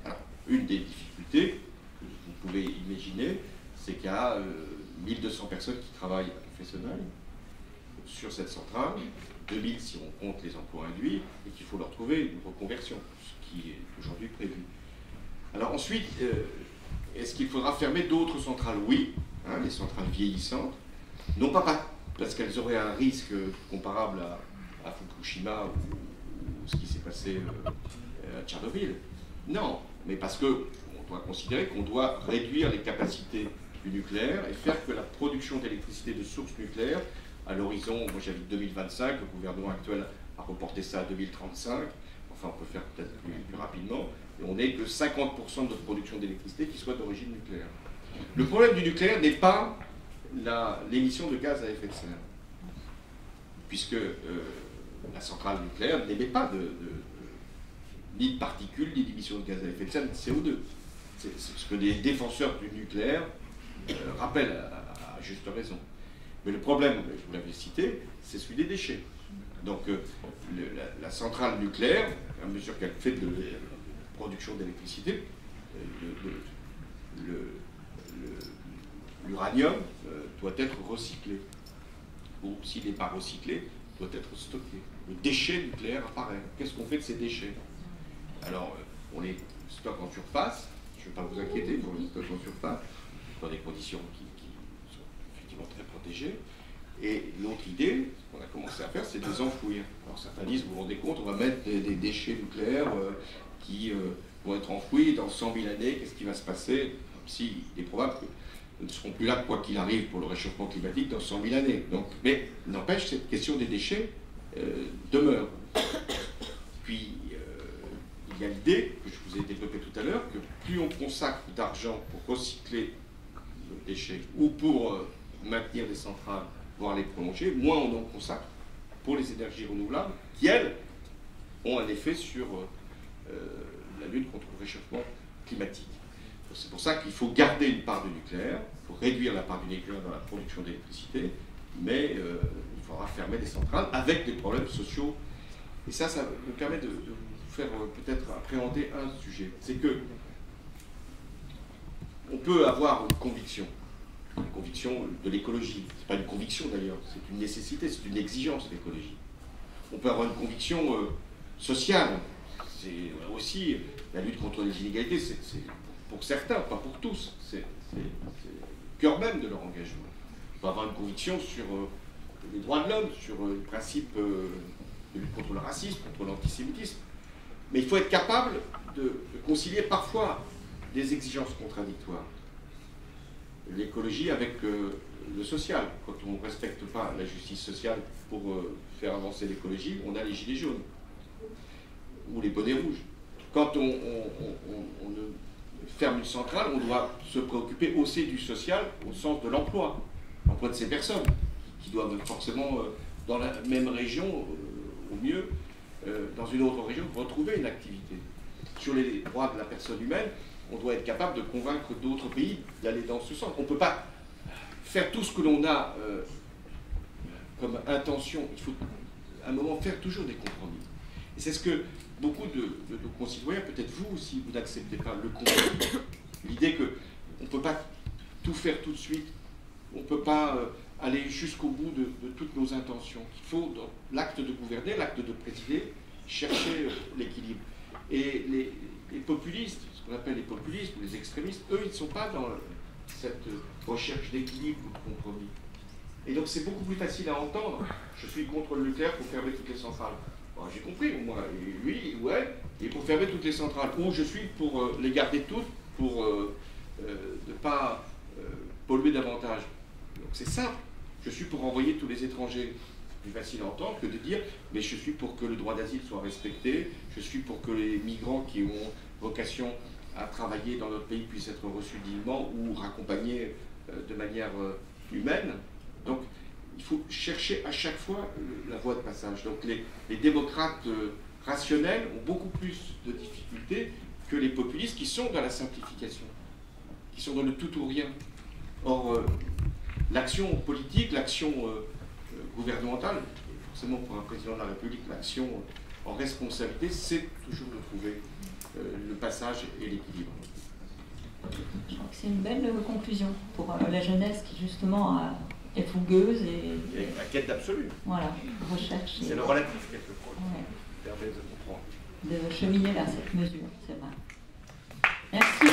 Alors, une des difficultés que vous pouvez imaginer, c'est qu'il y a 1200 personnes qui travaillent à Fessenheim sur cette centrale, 2000 si on compte les emplois induits, et qu'il faut leur trouver une reconversion, ce qui est aujourd'hui prévu. Alors ensuite, est-ce qu'il faudra fermer d'autres centrales? Oui, les centrales vieillissantes, non pas parce qu'elles auraient un risque comparable à Fukushima ou ce qui s'est passé à Tchernobyl. Non, mais parce qu'on doit considérer qu'on doit réduire les capacités du nucléaire et faire que la production d'électricité de source nucléaire, à l'horizon, moi j'avais 2025, le gouvernement actuel a reporté ça à 2035, enfin on peut faire peut-être plus rapidement, et on n'est que 50% de notre production d'électricité qui soit d'origine nucléaire. Le problème du nucléaire n'est pas l'émission de gaz à effet de serre, puisque la centrale nucléaire n'émet pas ni de particules, ni d'émissions de gaz à effet de serre, ni de CO2. C'est ce que les défenseurs du nucléaire rappellent à juste raison. Mais le problème, vous l'avez cité, c'est celui des déchets. Donc la centrale nucléaire, à mesure qu'elle fait de production d'électricité, l'uranium doit être recyclé. Ou s'il n'est pas recyclé, doit être stocké. le déchet nucléaire apparaît. Qu'est-ce qu'on fait de ces déchets? Alors, on les stocke en surface, je ne vais pas vous inquiéter, on les stocke en surface, dans des conditions qui sont effectivement très protégées. Et l'autre idée, ce qu'on a commencé à faire, c'est de les enfouir. Alors certains disent, vous vous rendez compte, on va mettre des déchets nucléaires qui vont être enfouis dans 100 000 années, qu'est-ce qui va se passer? Si, il est probable que nous ne serons plus là, quoi qu'il arrive, pour le réchauffement climatique dans 100 000 années. Donc, mais n'empêche, cette question des déchets demeure. Puis, il y a l'idée, que je vous ai développée tout à l'heure, que plus on consacre d'argent pour recycler le déchet ou pour maintenir des centrales, voire les prolonger, moins on en consacre pour les énergies renouvelables, qui, elles, ont un effet sur la lutte contre le réchauffement climatique. C'est pour ça qu'il faut garder une part de nucléaire, il faut réduire la part du nucléaire dans la production d'électricité, mais il faudra fermer des centrales avec des problèmes sociaux. Et ça me permet de vous faire peut-être appréhender un sujet. C'est que on peut avoir une conviction de l'écologie. Ce n'est pas une conviction d'ailleurs, c'est une nécessité, c'est une exigence de l'écologie. On peut avoir une conviction sociale. C'est aussi la lutte contre les inégalités, c'est pour certains, pas pour tous, c'est le cœur même de leur engagement. On peut avoir une conviction sur les droits de l'homme, sur le principe de lutte contre le racisme, contre l'antisémitisme. Mais il faut être capable de concilier parfois des exigences contradictoires. L'écologie avec le social. Quand on ne respecte pas la justice sociale pour faire avancer l'écologie, on a les gilets jaunes ou les bonnets rouges. Quand on ferme une centrale, on doit se préoccuper aussi du social au sens de l'emploi de ces personnes qui doivent forcément, dans la même région, au mieux, dans une autre région, retrouver une activité. Sur les droits de la personne humaine, on doit être capable de convaincre d'autres pays d'aller dans ce sens. On ne peut pas faire tout ce que l'on a comme intention. Il faut à un moment faire toujours des compromis. Et c'est ce que beaucoup de nos concitoyens, peut-être vous aussi, vous n'acceptez pas, le compromis. L'idée qu'on ne peut pas tout faire tout de suite, on ne peut pas aller jusqu'au bout de toutes nos intentions. Il faut, dans l'acte de gouverner, l'acte de présider, chercher l'équilibre. Et les populistes, ce qu'on appelle les populistes ou les extrémistes, eux, ils ne sont pas dans cette recherche d'équilibre ou de compromis. Et donc c'est beaucoup plus facile à entendre. Je suis contre le nucléaire pour fermer toutes les centrales. Bon, j'ai compris, moi, et lui ou elle, et pour fermer toutes les centrales. Ou je suis pour les garder toutes, pour ne pas polluer davantage. Donc c'est simple. Je suis pour envoyer tous les étrangers. C'est plus facile à entendre que de dire mais je suis pour que le droit d'asile soit respecté, je suis pour que les migrants qui ont vocation à travailler dans notre pays puissent être reçus dignement ou raccompagnés de manière humaine. Donc il faut chercher à chaque fois la voie de passage. Donc les démocrates rationnels ont beaucoup plus de difficultés que les populistes qui sont dans la simplification, qui sont dans le tout ou rien. Or, l'action politique, l'action gouvernementale, forcément pour un président de la République, l'action en responsabilité, c'est toujours de trouver le passage et l'équilibre. Je crois que c'est une belle conclusion pour la jeunesse qui justement est fougueuse et la quête d'absolu. Voilà, recherche. C'est le relatif quelquefois. Ouais. Permet de comprendre. De cheminer vers cette mesure, c'est vrai. Merci.